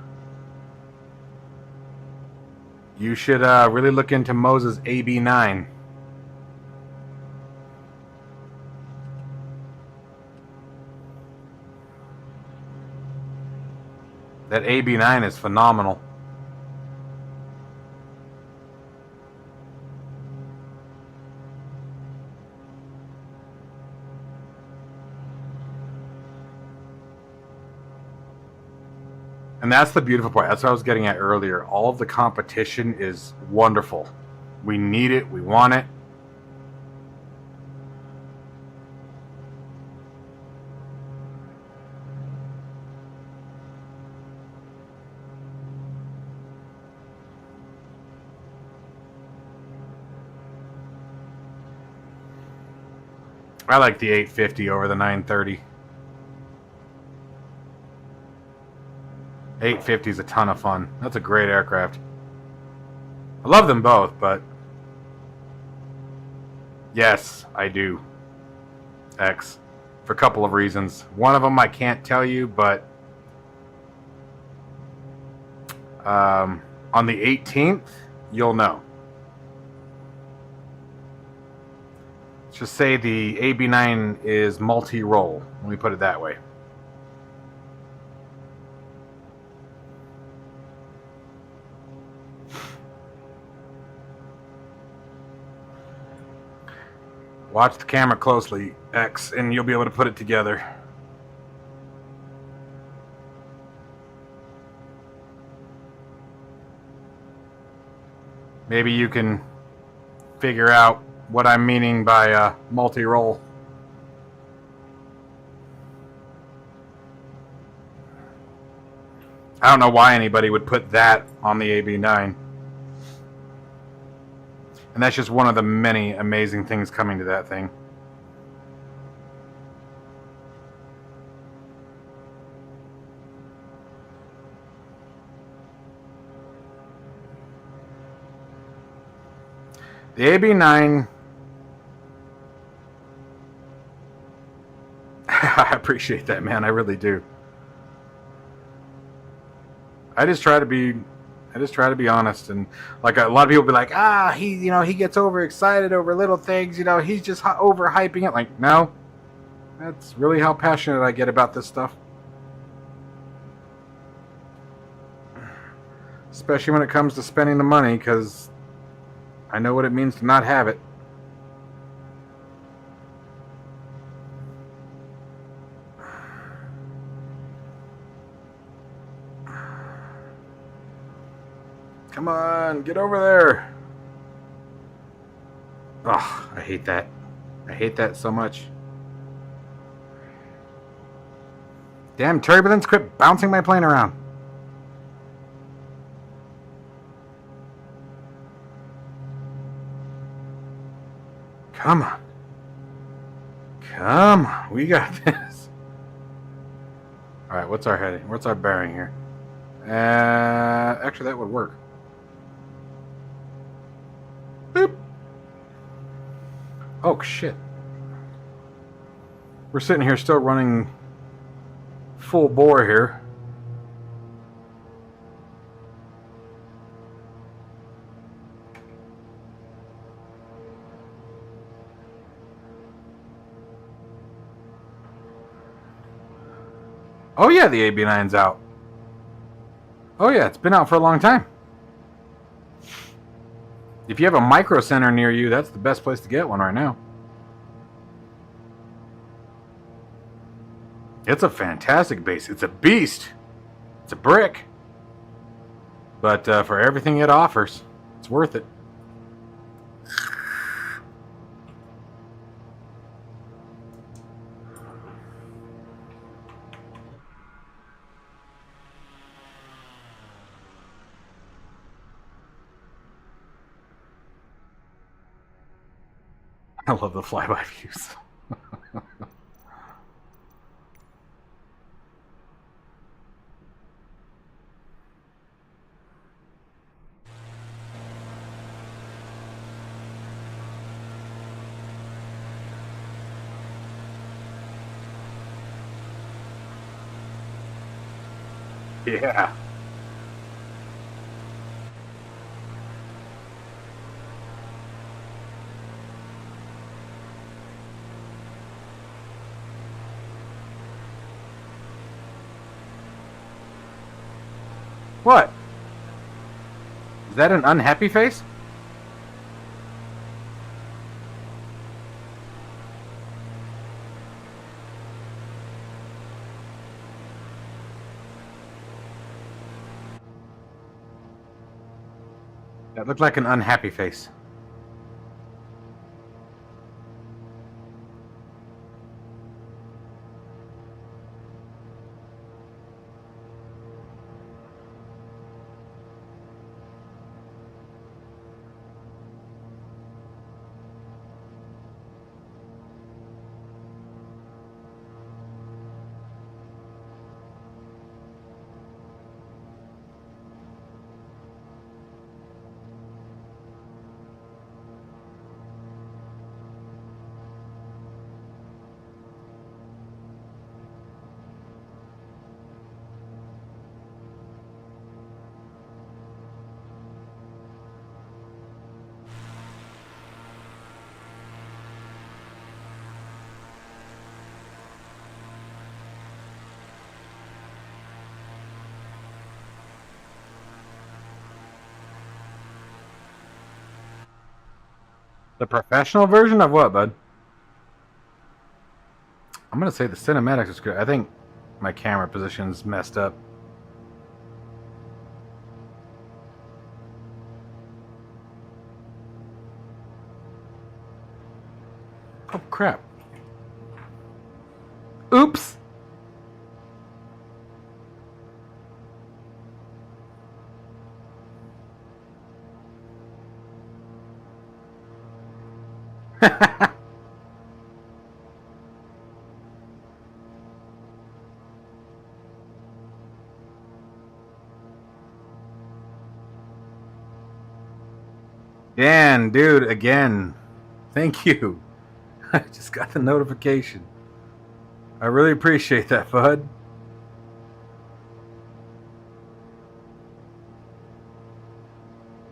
you should really look into Moses AB9. That AB9 is phenomenal. And that's the beautiful part. That's what I was getting at earlier. All of the competition is wonderful. We need it. We want it. I like the 850 over the 930. 850 is a ton of fun. That's a great aircraft. I love them both, but yes, I do. X. For a couple of reasons. One of them I can't tell you, but on the 18th, you'll know. Let's just say the AB9 is multi-role. Let me put it that way. Watch the camera closely, X, and you'll be able to put it together. Maybe you can figure out what I'm meaning by multi-role. I don't know why anybody would put that on the AB9. And that's just one of the many amazing things coming to that thing. The AB9. I appreciate that, man. I really do. I just try to be honest, and like a lot of people be like, he gets overexcited over little things, he's just overhyping it. Like, no, that's really how passionate I get about this stuff. Especially when it comes to spending the money, because I know what it means to not have it. Come on, get over there. Oh, I hate that. I hate that so much. Damn turbulence, quit bouncing my plane around. Come on. Come on, we got this. Alright, what's our heading? What's our bearing here? Actually, that would work. Boop. Oh, shit. We're sitting here still running full bore here. Oh yeah, the AB9's out. Oh yeah, it's been out for a long time. If you have a micro center near you, that's the best place to get one right now. It's a fantastic base. It's a beast. It's a brick. But for everything it offers, it's worth it. I love the flyby views. Yeah. What? Is that an unhappy face? That looked like an unhappy face. The professional version of what, bud? I'm gonna say the cinematics is good. I think my camera position's messed up. Oh crap. Oops. Dan, dude, again, thank you. I just got the notification. I really appreciate that, bud.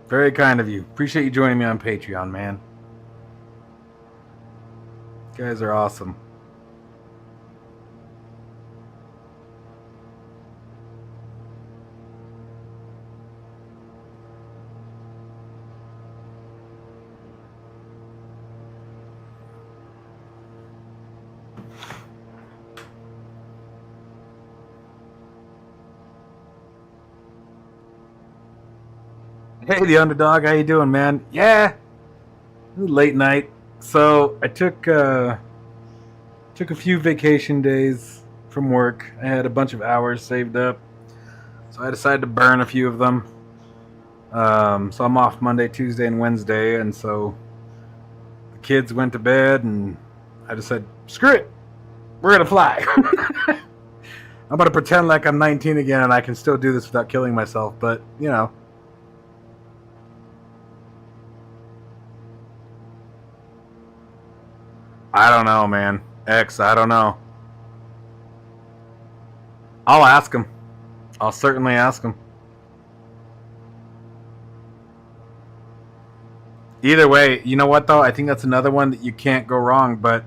Very kind of you. Appreciate you joining me on Patreon, man. You guys are awesome. Hey, the underdog, how you doing, man? Yeah, late night. So I took a few vacation days from work. I had a bunch of hours saved up, so I decided to burn a few of them. So I'm off Monday, Tuesday, and Wednesday, and so the kids went to bed, and I just said, "Screw it, we're gonna fly." I'm about to pretend like I'm 19 again, and I can still do this without killing myself. But you know. I don't know, man. X, I don't know. I'll ask him. I'll certainly ask him. Either way, you know what, though? I think that's another one that you can't go wrong, but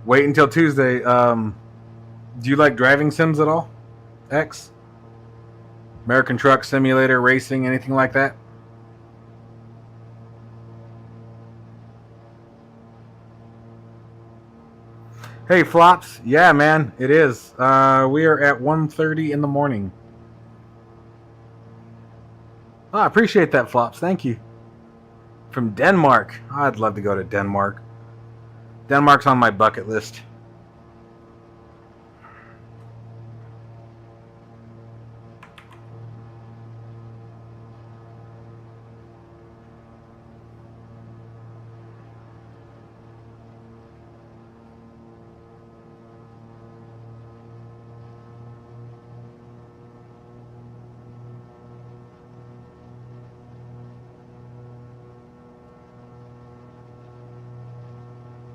wait until Tuesday. Do you like driving sims at all? X? American Truck Simulator, racing, anything like that? Hey, Flops. Yeah, man, it is. We are at 1:30 in the morning. Oh, I appreciate that, Flops. Thank you. From Denmark. I'd love to go to Denmark. Denmark's on my bucket list.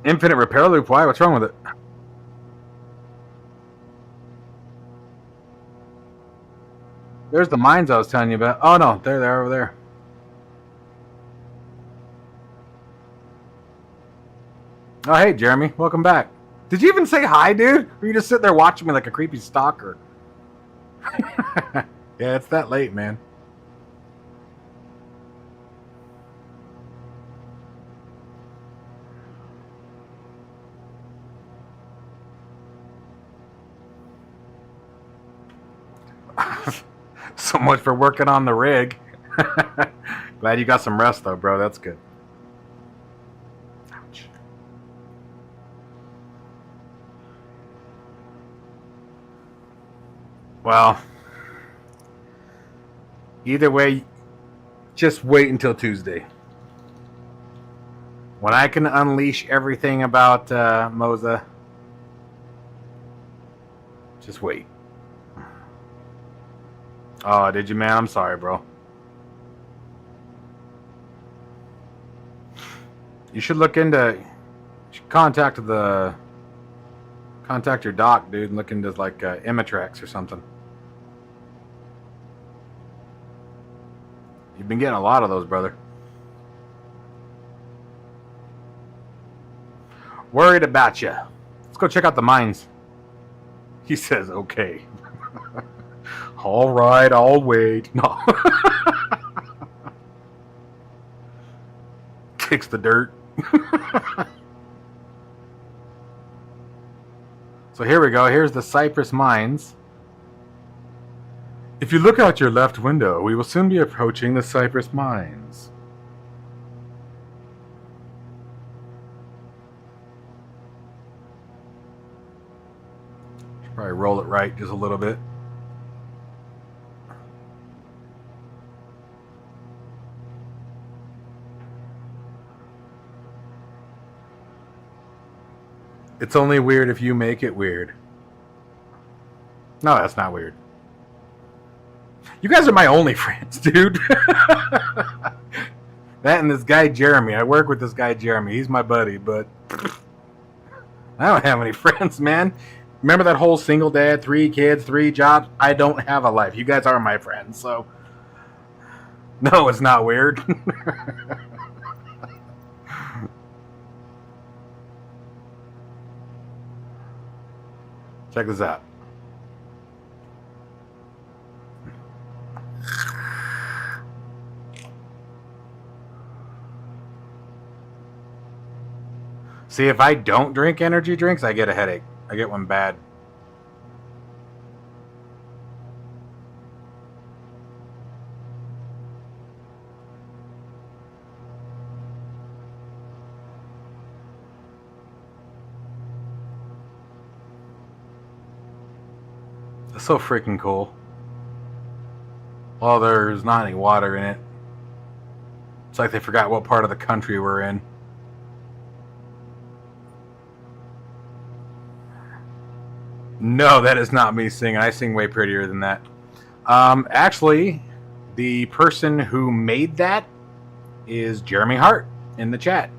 Infinite repair loop? Why? What's wrong with it? There's the mines I was telling you about. Oh, no. They're over there. Oh, hey, Jeremy. Welcome back. Did you even say hi, dude? Or you just sit there watching me like a creepy stalker? Yeah, it's that late, man. So much for working on the rig. Glad you got some rest, though, bro. That's good. Ouch. Well, either way, just wait until Tuesday. When I can unleash everything about Moza, just wait. Oh, did you, man? I'm sorry, bro. You should look into. You should contact your doc, dude, and look into like Imatrax or something. You've been getting a lot of those, brother. Worried about you. Let's go check out the mines. He says, okay. All right, I'll wait. No. Kicks the dirt. So here we go. Here's the Cypress Mines. If you look out your left window, we will soon be approaching the Cypress Mines. Should probably roll it right just a little bit. It's only weird if you make it weird. No, that's not weird. You guys are my only friends, dude. That and this guy Jeremy. I work with this guy Jeremy. He's my buddy, but I don't have any friends, man. Remember that whole single dad, 3 kids, 3 jobs? I don't have a life. You guys are my friends, so no, it's not weird. Check this out. See, if I don't drink energy drinks, I get a headache. I get one bad. It's so freaking cool. Well, there's not any water in it. It's like they forgot what part of the country we're in. No, that is not me singing. I sing way prettier than that. Actually, the person who made that is Jeremy Hart in the chat.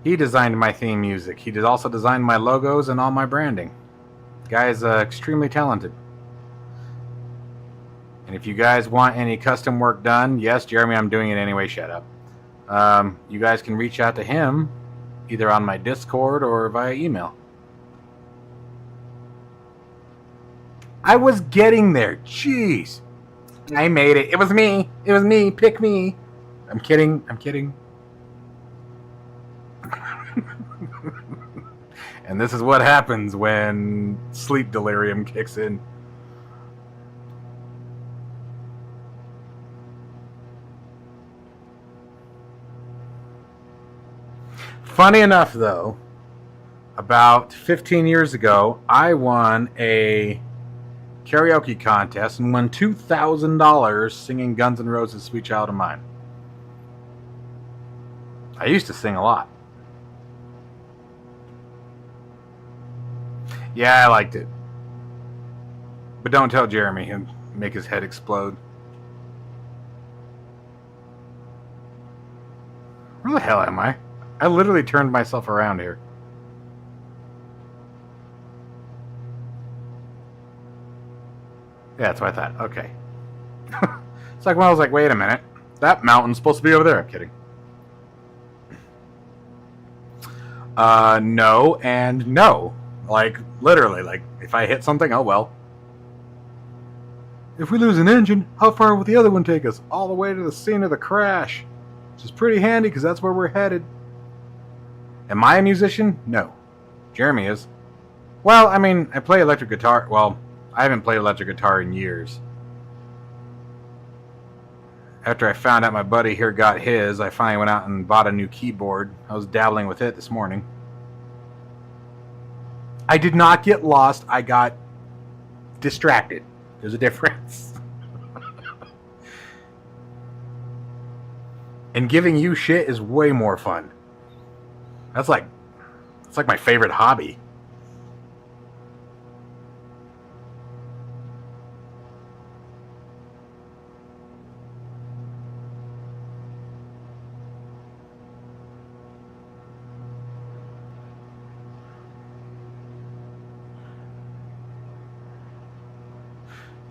He designed my theme music. He also designed my logos and all my branding. The guy is extremely talented. And if you guys want any custom work done, yes, Jeremy, I'm doing it anyway. Shut up. You guys can reach out to him either on my Discord or via email. I was getting there. Jeez. I made it. It was me. It was me. Pick me. I'm kidding. I'm kidding. And this is what happens when sleep delirium kicks in. Funny enough, though, about 15 years ago, I won a karaoke contest and won $2,000 singing Guns N' Roses' Sweet Child of Mine. I used to sing a lot. Yeah, I liked it. But don't tell Jeremy, he'll make his head explode. Where the hell am I? I literally turned myself around here. Yeah, that's what I thought. Okay. It's like when I was like, wait a minute. That mountain's supposed to be over there. I'm kidding. No and no. Like, literally. Like, if I hit something, oh well. If we lose an engine, how far will the other one take us? All the way to the scene of the crash. Which is pretty handy because that's where we're headed. Am I a musician? No. Jeremy is. Well, I mean, I play electric guitar. Well, I haven't played electric guitar in years. After I found out my buddy here got his, I finally went out and bought a new keyboard. I was dabbling with it this morning. I did not get lost. I got distracted. There's a difference. And giving you shit is way more fun. It's like my favorite hobby.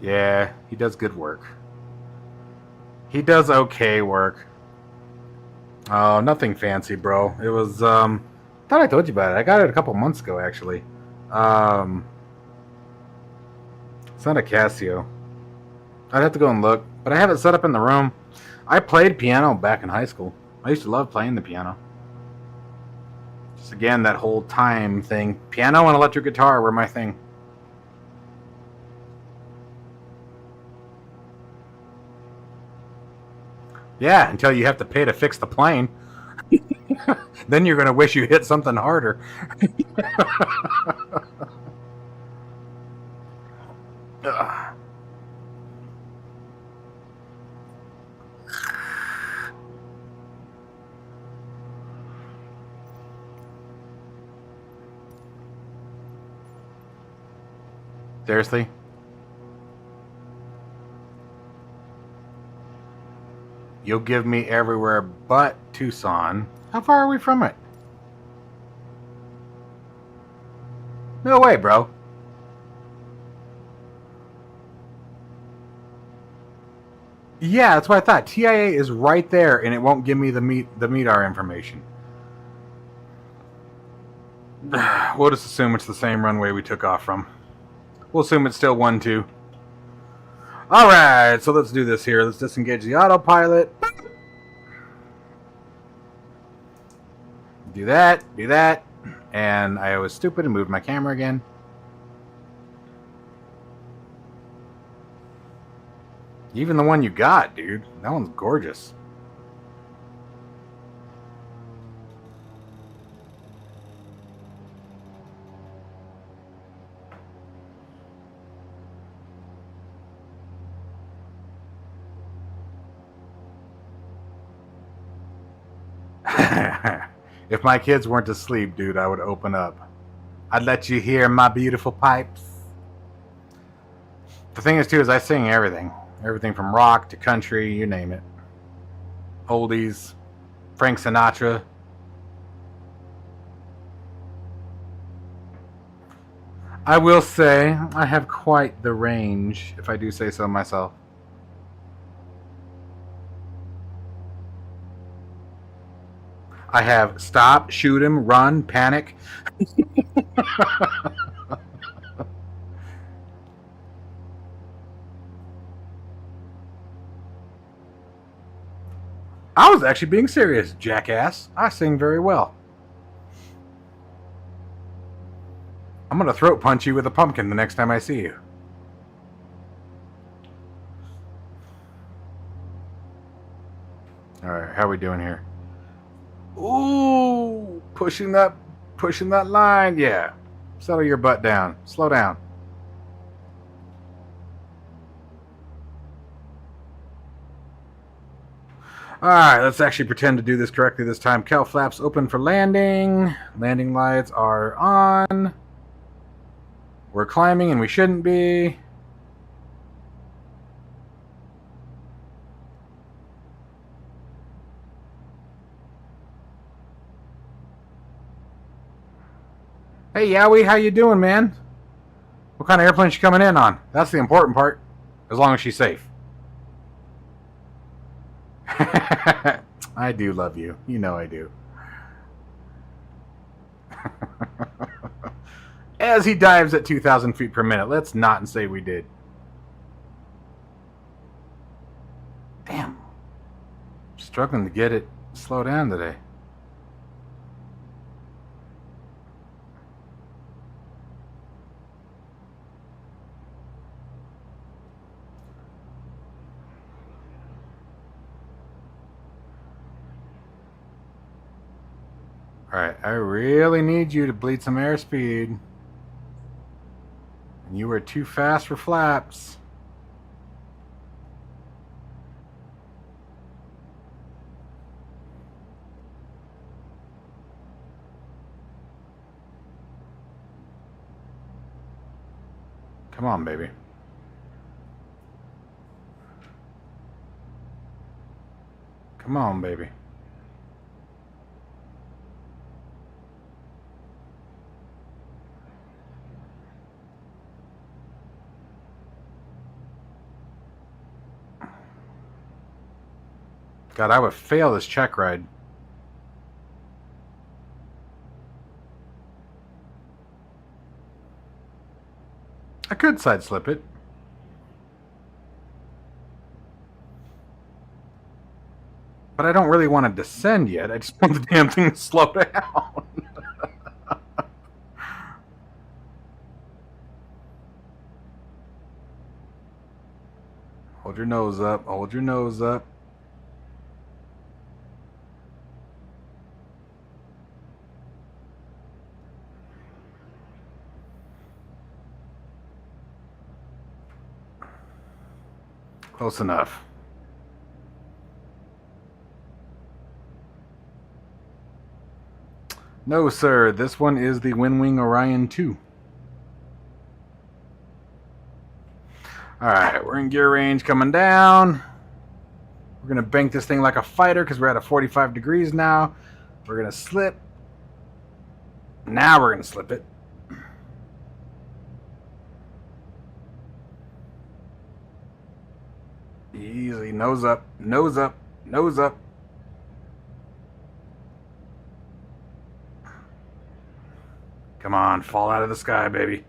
Yeah, he does good work. He does okay work. Oh, nothing fancy, bro. It was, I thought I told you about it. I got it a couple months ago, actually. It's not a Casio. I'd have to go and look, but I have it set up in the room. I played piano back in high school. I used to love playing the piano. Just again, that whole time thing. Piano and electric guitar were my thing. Yeah, until you have to pay to fix the plane. Then you're going to wish you hit something harder. Seriously? You'll give me everywhere but Tucson. How far are we from it? No way, bro. Yeah, that's what I thought. TIA is right there, and it won't give me the MEDAR information. We'll just assume it's the same runway we took off from. We'll assume it's still 1-2. Alright, so let's do this here. Let's disengage the autopilot. Do that, and I was stupid and moved my camera again. Even the one you got, dude. That one's gorgeous. If my kids weren't asleep, dude, I would open up. I'd let you hear my beautiful pipes. The thing is, too, is I sing everything. Everything from rock to country, you name it. Oldies, Frank Sinatra. I will say, I have quite the range, if I do say so myself. I have stop, shoot him, run, panic. I was actually being serious, jackass. I sing very well. I'm going to throat punch you with a pumpkin the next time I see you. Alright, how are we doing here? Ooh, pushing that line. Yeah. Settle your butt down. Slow down. Alright, let's actually pretend to do this correctly this time. Cowl flaps open for landing. Landing lights are on. We're climbing and we shouldn't be. Hey, Yowie, how you doing, man? What kind of airplane is she coming in on? That's the important part, as long as she's safe. I do love you. You know I do. As he dives at 2,000 feet per minute. Let's not say we did. Damn. Struggling to get it slow down today. Alright, I really need you to bleed some airspeed. And you were too fast for flaps. Come on, baby. Come on, baby. God, I would fail this check ride. I could side slip it. But I don't really want to descend yet. I just want the damn thing to slow down. Hold your nose up. Hold your nose up. Close enough. No, sir. This one is the Windwing Orion 2. Alright, we're in gear range coming down. We're going to bank this thing like a fighter because we're at a 45 degrees now. We're going to slip. Now we're going to slip it. Easy. Nose up. Nose up. Nose up. Come on. Fall out of the sky, baby.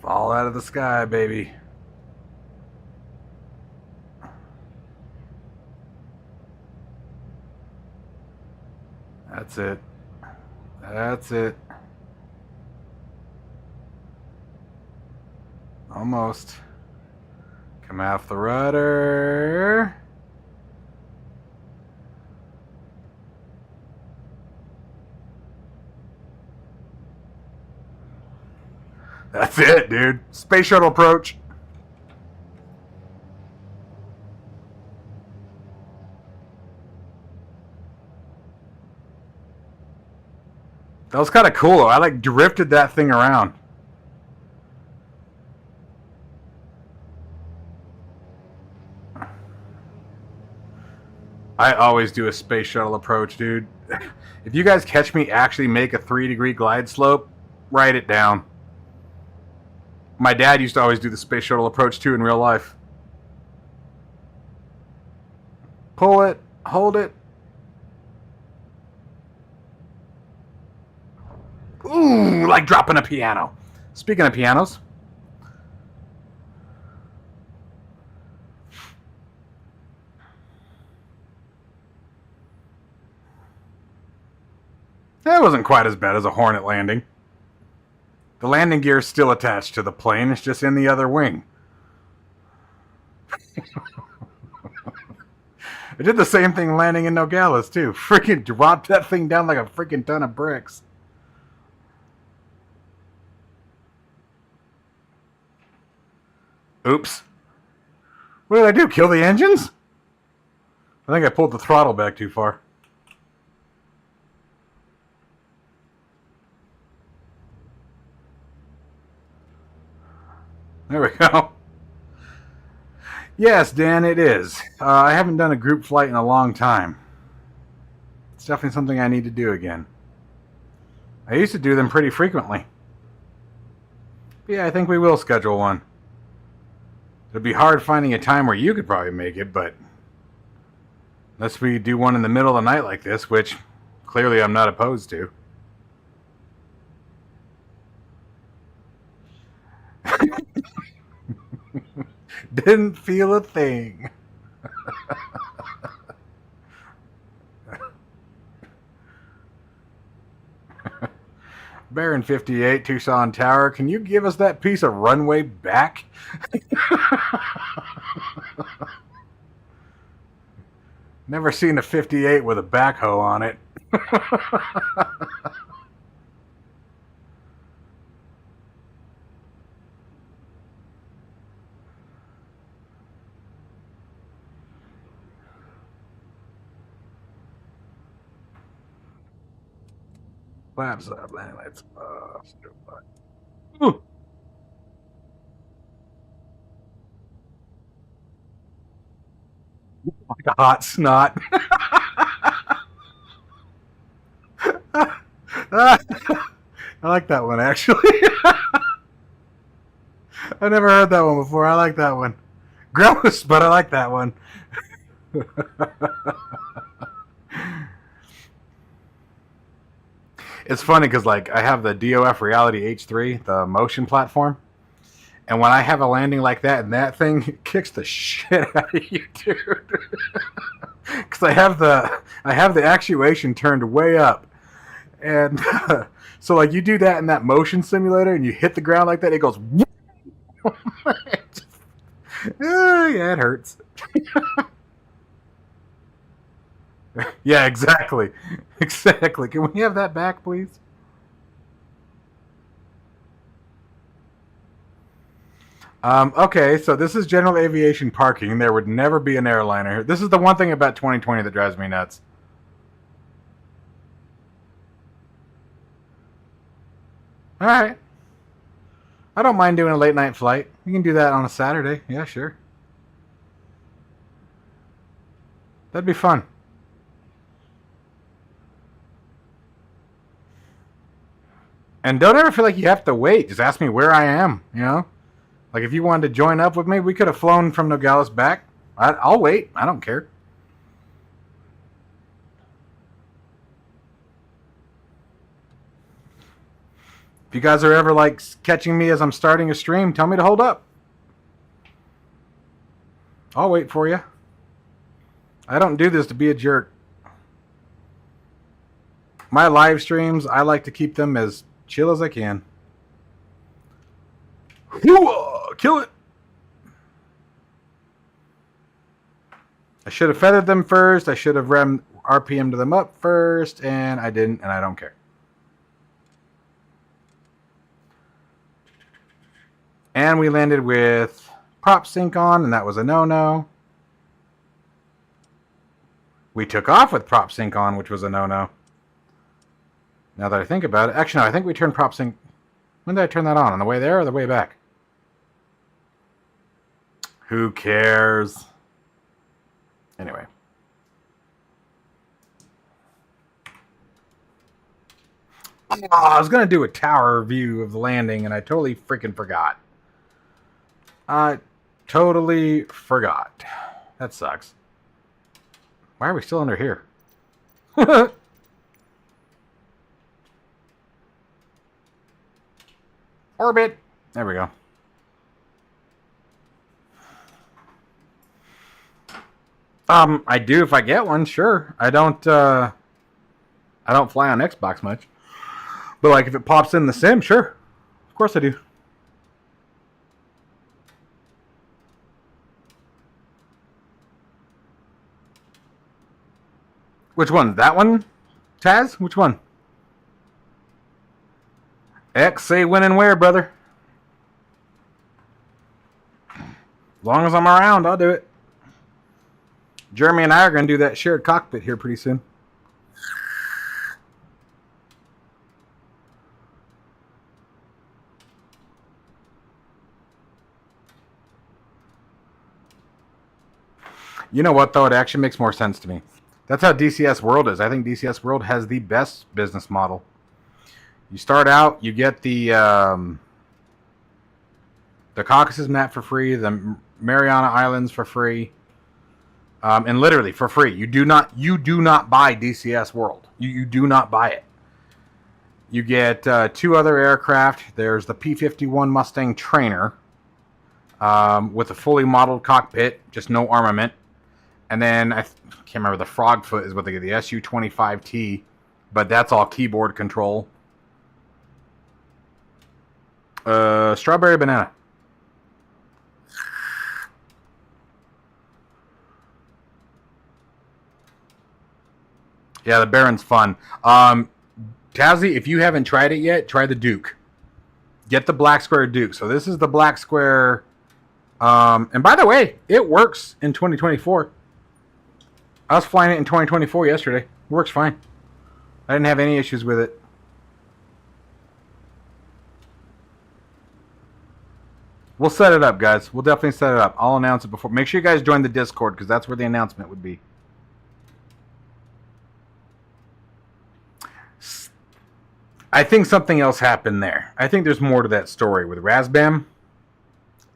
Fall out of the sky, baby. That's it. That's it. Almost. Come off the rudder. That's it, dude. Space shuttle approach. That was kind of cool. I like drifted that thing around. I always do a space shuttle approach, dude. If you guys catch me actually make a 3-degree glide slope, write it down. My dad used to always do the space shuttle approach too in real life. Pull it, hold it. Ooh, like dropping a piano. Speaking of pianos. That wasn't quite as bad as a Hornet landing. The landing gear is still attached to the plane. It's just in the other wing. I did the same thing landing in Nogales, too. Freaking dropped that thing down like a freaking ton of bricks. Oops. What did I do? Kill the engines? I think I pulled the throttle back too far. There we go. Yes, Dan, it is. I haven't done a group flight in a long time. It's definitely something I need to do again. I used to do them pretty frequently. But yeah, I think we will schedule one. It'll be hard finding a time where you could probably make it, but unless we do one in the middle of the night like this, which clearly I'm not opposed to. Didn't feel a thing. Baron A58, Tucson Tower, can you give us that piece of runway back? Never seen a 58 with a backhoe on it. Flaps up, landing lights off. Ooh. Like a hot snot. I like that one, actually. I never heard that one before. I like that one. Gross, but I like that one. It's funny because, like, I have the DOF Reality H3, the motion platform, and when I have a landing like that, and that thing kicks the shit out of you, dude. Because I have the actuation turned way up, and so like you do that in that motion simulator, and you hit the ground like that, it goes. Yeah, it hurts. Yeah, exactly. Exactly. Can we have that back, please? Okay, so this is general aviation parking. There would never be an airliner. This is the one thing about 2020 that drives me nuts. All right. I don't mind doing a late night flight. We can do that on a Saturday. Yeah, sure. That'd be fun. And don't ever feel like you have to wait. Just ask me where I am, you know? Like if you wanted to join up with me, we could have flown from Nogales back. I'll wait. I don't care. If you guys are ever like catching me as I'm starting a stream, tell me to hold up. I'll wait for you. I don't do this to be a jerk. My live streams, I like to keep them as chill as I can. Kill it. I should have feathered them first. I should have RPM'd them up first, and I didn't, and I don't care. And we landed with prop sync on, and that was a no-no. We took off with prop sync on, which was a no-no. Now that I think about it, actually, no, I think we turned prop sync. When did I turn that on? On the way there or the way back? Who cares? Anyway. Oh, I was going to do a tower view of the landing, and I totally freaking forgot. I totally forgot. That sucks. Why are we still under here? Orbit. There we go. I do if I get one, sure. I don't fly on Xbox much. But like if it pops in the sim, sure. Of course I do. Which one? That one? Taz? Which one? X, say when and where, brother. As long as I'm around, I'll do it. Jeremy and I are going to do that shared cockpit here pretty soon. You know what, though? It actually makes more sense to me. That's how DCS World is. I think DCS World has the best business model. You start out, you get the Caucasus map for free, the Mariana Islands for free, and literally for free. You do not buy DCS World. You do not buy it. You get 2 other aircraft. There's the P-51 Mustang Trainer with a fully modeled cockpit, just no armament. And then I can't remember, the Frogfoot is what they get, the Su-25T, but that's all keyboard control. Strawberry banana. Yeah, the Baron's fun. Tazzy, if you haven't tried it yet, try the Duke. Get the black square Duke. So this is the black square. And by the way, it works in 2024. I was flying it in 2024 yesterday. It works fine. I didn't have any issues with it. We'll set it up, guys. We'll definitely set it up. I'll announce it before. Make sure you guys join the Discord, because that's where the announcement would be. I think something else happened there. I think there's more to that story with Razbam.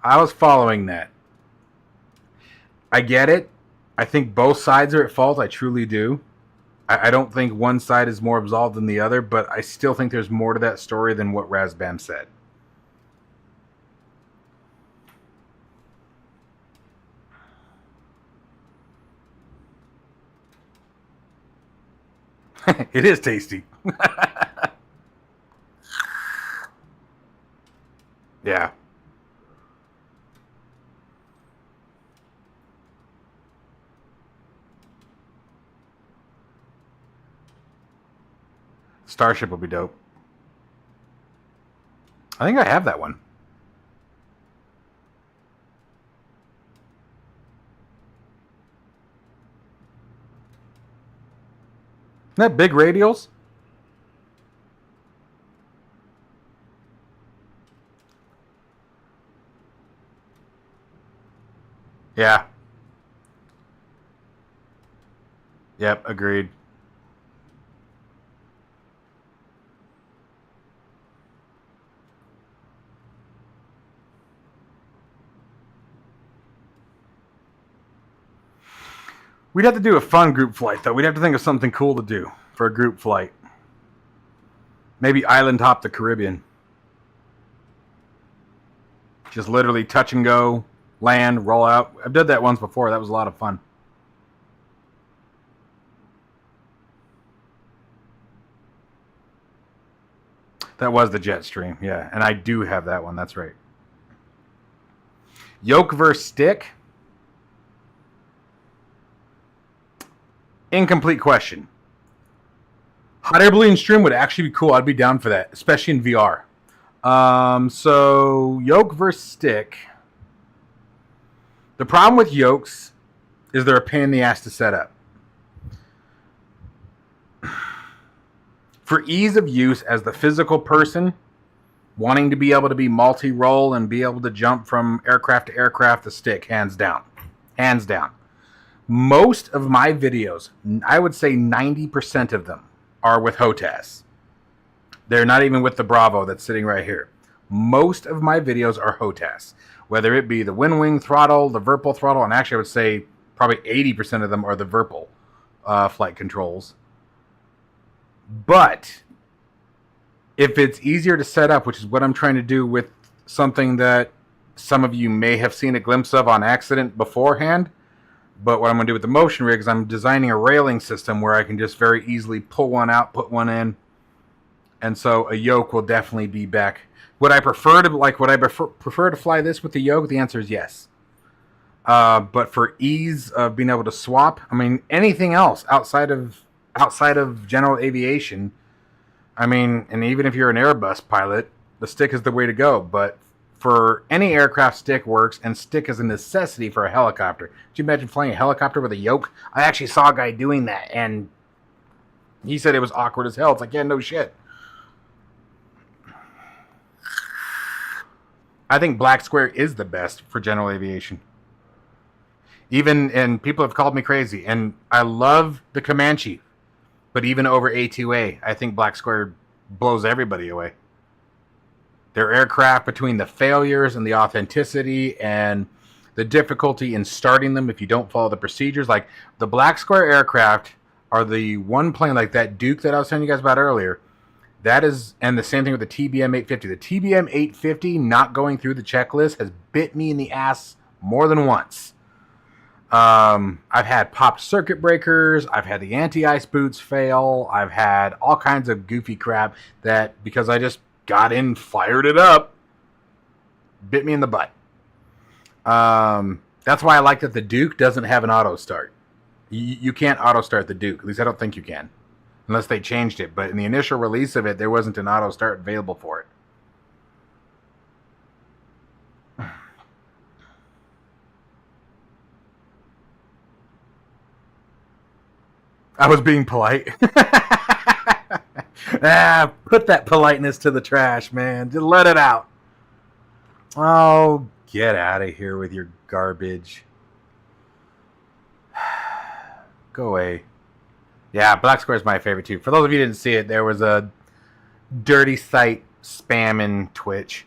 I was following that. I get it. I think both sides are at fault. I truly do. I don't think one side is more absolved than the other, but I still think there's more to that story than what Razbam said. It is tasty. Yeah. Starship will be dope. I think I have that one. Isn't that big radials? Yeah. Yep, agreed. We'd have to do a fun group flight, though. We'd have to think of something cool to do for a group flight. Maybe island hop the Caribbean. Just literally touch and go, land, roll out. I've done that once before. That was a lot of fun. That was the jet stream, yeah. And I do have that one. That's right. Yoke versus stick? Incomplete question. Hot air balloon stream would actually be cool. I'd be down for that, especially in VR. So yoke versus stick. The problem with yokes is they're a pain in the ass to set up. For ease of use as the physical person, wanting to be able to be multi-role and be able to jump from aircraft to aircraft, the stick, hands down. Hands down. Most of my videos, I would say 90% of them, are with HOTAS. They're not even with the Bravo that's sitting right here. Most of my videos are HOTAS. Whether it be the WinWing throttle, the Virpil throttle, and actually I would say probably 80% of them are the Virpil flight controls. But if it's easier to set up, which is what I'm trying to do with something that some of you may have seen a glimpse of on accident beforehand, but what I'm going to do with the motion rig is I'm designing a railing system where I can just very easily pull one out, put one in, and so a yoke will definitely be back. Would I prefer to fly this with the yoke? The answer is yes. But for ease of being able to swap, I mean, anything else outside of general aviation, I mean, and even if you're an Airbus pilot, the stick is the way to go. But for any aircraft, stick works, and stick is a necessity for a helicopter. Could you imagine flying a helicopter with a yoke? I actually saw a guy doing that, and he said it was awkward as hell. It's like, yeah, no shit. I think black square is the best for general aviation. And people have called me crazy, and I love the Comanche. But even over A2A, I think black square blows everybody away. Their aircraft, between the failures and the authenticity and the difficulty in starting them if you don't follow the procedures. Like the black square aircraft are the one plane like that Duke that I was telling you guys about earlier. That is, and the same thing with the TBM 850. The TBM 850 not going through the checklist has bit me in the ass more than once. I've had popped circuit breakers. I've had the anti-ice boots fail. I've had all kinds of goofy crap that, because I just got in, fired it up, bit me in the butt. That's why I like that the Duke doesn't have an auto start. You can't auto start the Duke. At least I don't think you can, unless they changed it. But in the initial release of it, there wasn't an auto start available for it. I was being polite. Put that politeness to the trash, man. Just let it out. Oh, get out of here with your garbage. Go away. Yeah, Black Square is my favorite too. For those of you who didn't see it, there was a dirty site spamming Twitch.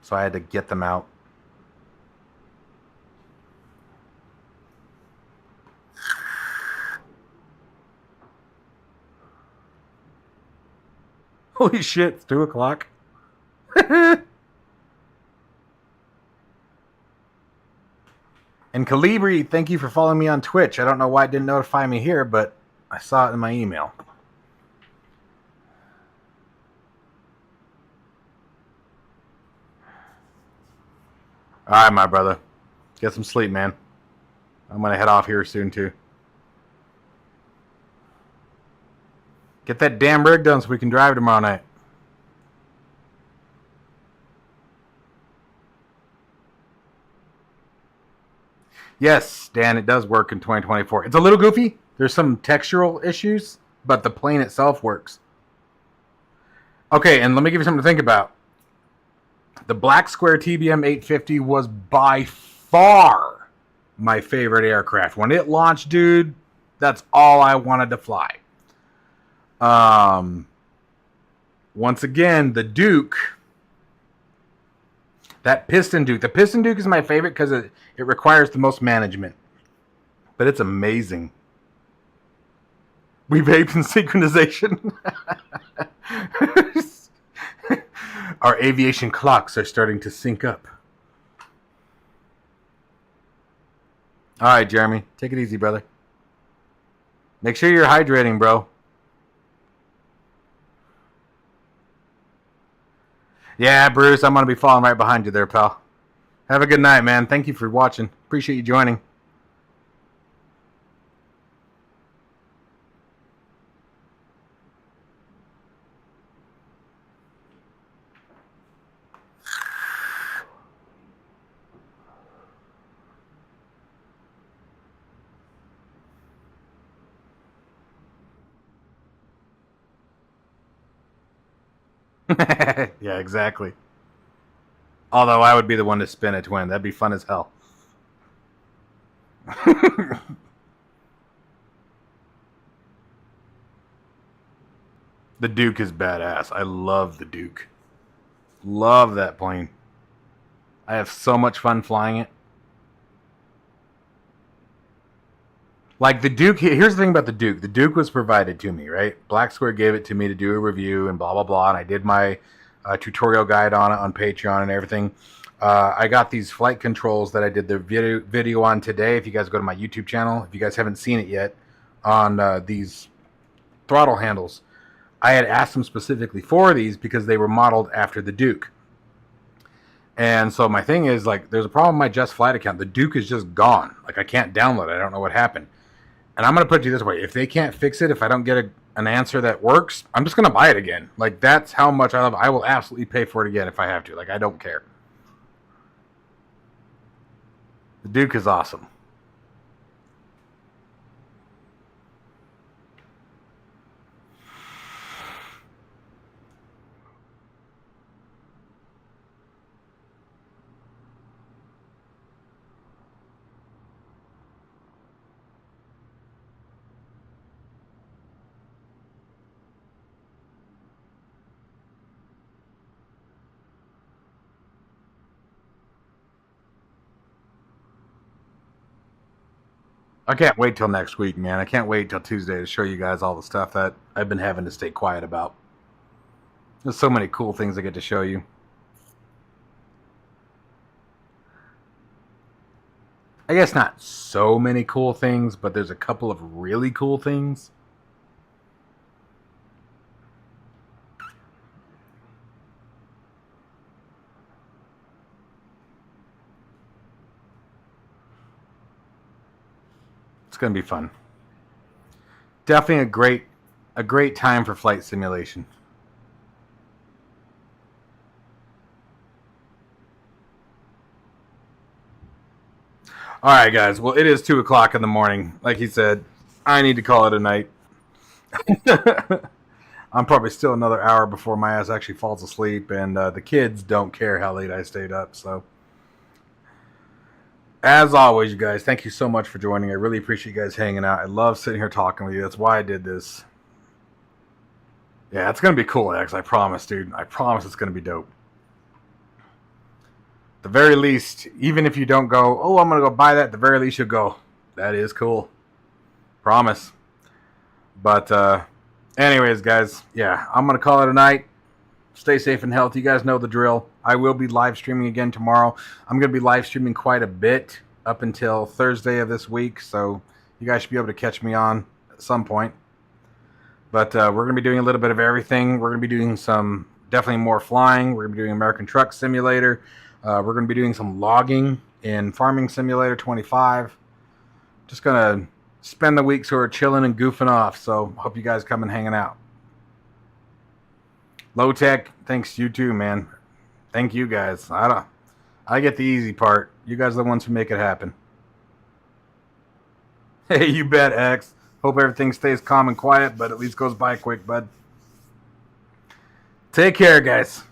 So I had to get them out. Holy shit, it's 2 o'clock. And Calibri, thank you for following me on Twitch. I don't know why it didn't notify me here, but I saw it in my email. All right, my brother. Get some sleep, man. I'm going to head off here soon, too. Get that damn rig done so we can drive tomorrow night. Yes, Dan, it does work in 2024. It's a little goofy. There's some textural issues, but the plane itself works. Okay, and let me give you something to think about. The Black Square TBM 850 was by far my favorite aircraft. When it launched, dude, that's all I wanted to fly. Once again, the Duke, that Piston Duke. The Piston Duke is my favorite because it requires the most management. But it's amazing. We vape in synchronization. Our aviation clocks are starting to sync up. All right, Jeremy. Take it easy, brother. Make sure you're hydrating, bro. Yeah, Bruce, I'm going to be falling right behind you there, pal. Have a good night, man. Thank you for watching. Appreciate you joining. Yeah, exactly. Although I would be the one to spin a twin. That'd be fun as hell. The Duke is badass. I love the Duke. Love that plane. I have so much fun flying it. Like the Duke, here's the thing about the Duke. The Duke was provided to me, right? Black Square gave it to me to do a review and blah, blah, blah. And I did my tutorial guide on it on Patreon and everything. I got these flight controls that I did the video on today. If you guys go to my YouTube channel, if you guys haven't seen it yet, on these throttle handles. I had asked them specifically for these because they were modeled after the Duke. And so my thing is, like, there's a problem with my Just Flight account. The Duke is just gone. Like, I can't download it. I don't know what happened. And I'm going to put it this way. If they can't fix it, if I don't get an answer that works, I'm just going to buy it again. Like, that's how much I love it. I will absolutely pay for it again if I have to. Like, I don't care. The Duke is awesome. I can't wait till next week, man. I can't wait till Tuesday to show you guys all the stuff that I've been having to stay quiet about. There's so many cool things I get to show you. I guess not so many cool things, but there's a couple of really cool things. It's going to be fun. Definitely a great time for flight simulation. All right, guys. Well, it is 2 o'clock in the morning. Like he said, I need to call it a night. I'm probably still another hour before my ass actually falls asleep, and the kids don't care how late I stayed up. So, as always, you guys, thank you so much for joining. I really appreciate you guys hanging out. I love sitting here talking with you. That's why I did this. Yeah, it's going to be cool, X. I promise, dude. I promise it's going to be dope. The very least, even if you don't go, oh, I'm going to go buy that, the very least you'll go, that is cool. Promise. But anyways, guys, yeah, I'm going to call it a night. Stay safe and healthy. You guys know the drill. I will be live streaming again tomorrow. I'm going to be live streaming quite a bit up until Thursday of this week, so you guys should be able to catch me on at some point. But we're going to be doing a little bit of everything. We're going to be doing some, definitely more flying. We're going to be doing American Truck Simulator. We're going to be doing some logging in Farming Simulator 25. Just going to spend the week sort of chilling and goofing off. So hope you guys come and hanging out. Low Tech, thanks you too, man. Thank you guys. I get the easy part. You guys are the ones who make it happen. Hey, you bet, X. Hope everything stays calm and quiet, but at least goes by quick, bud. Take care, guys.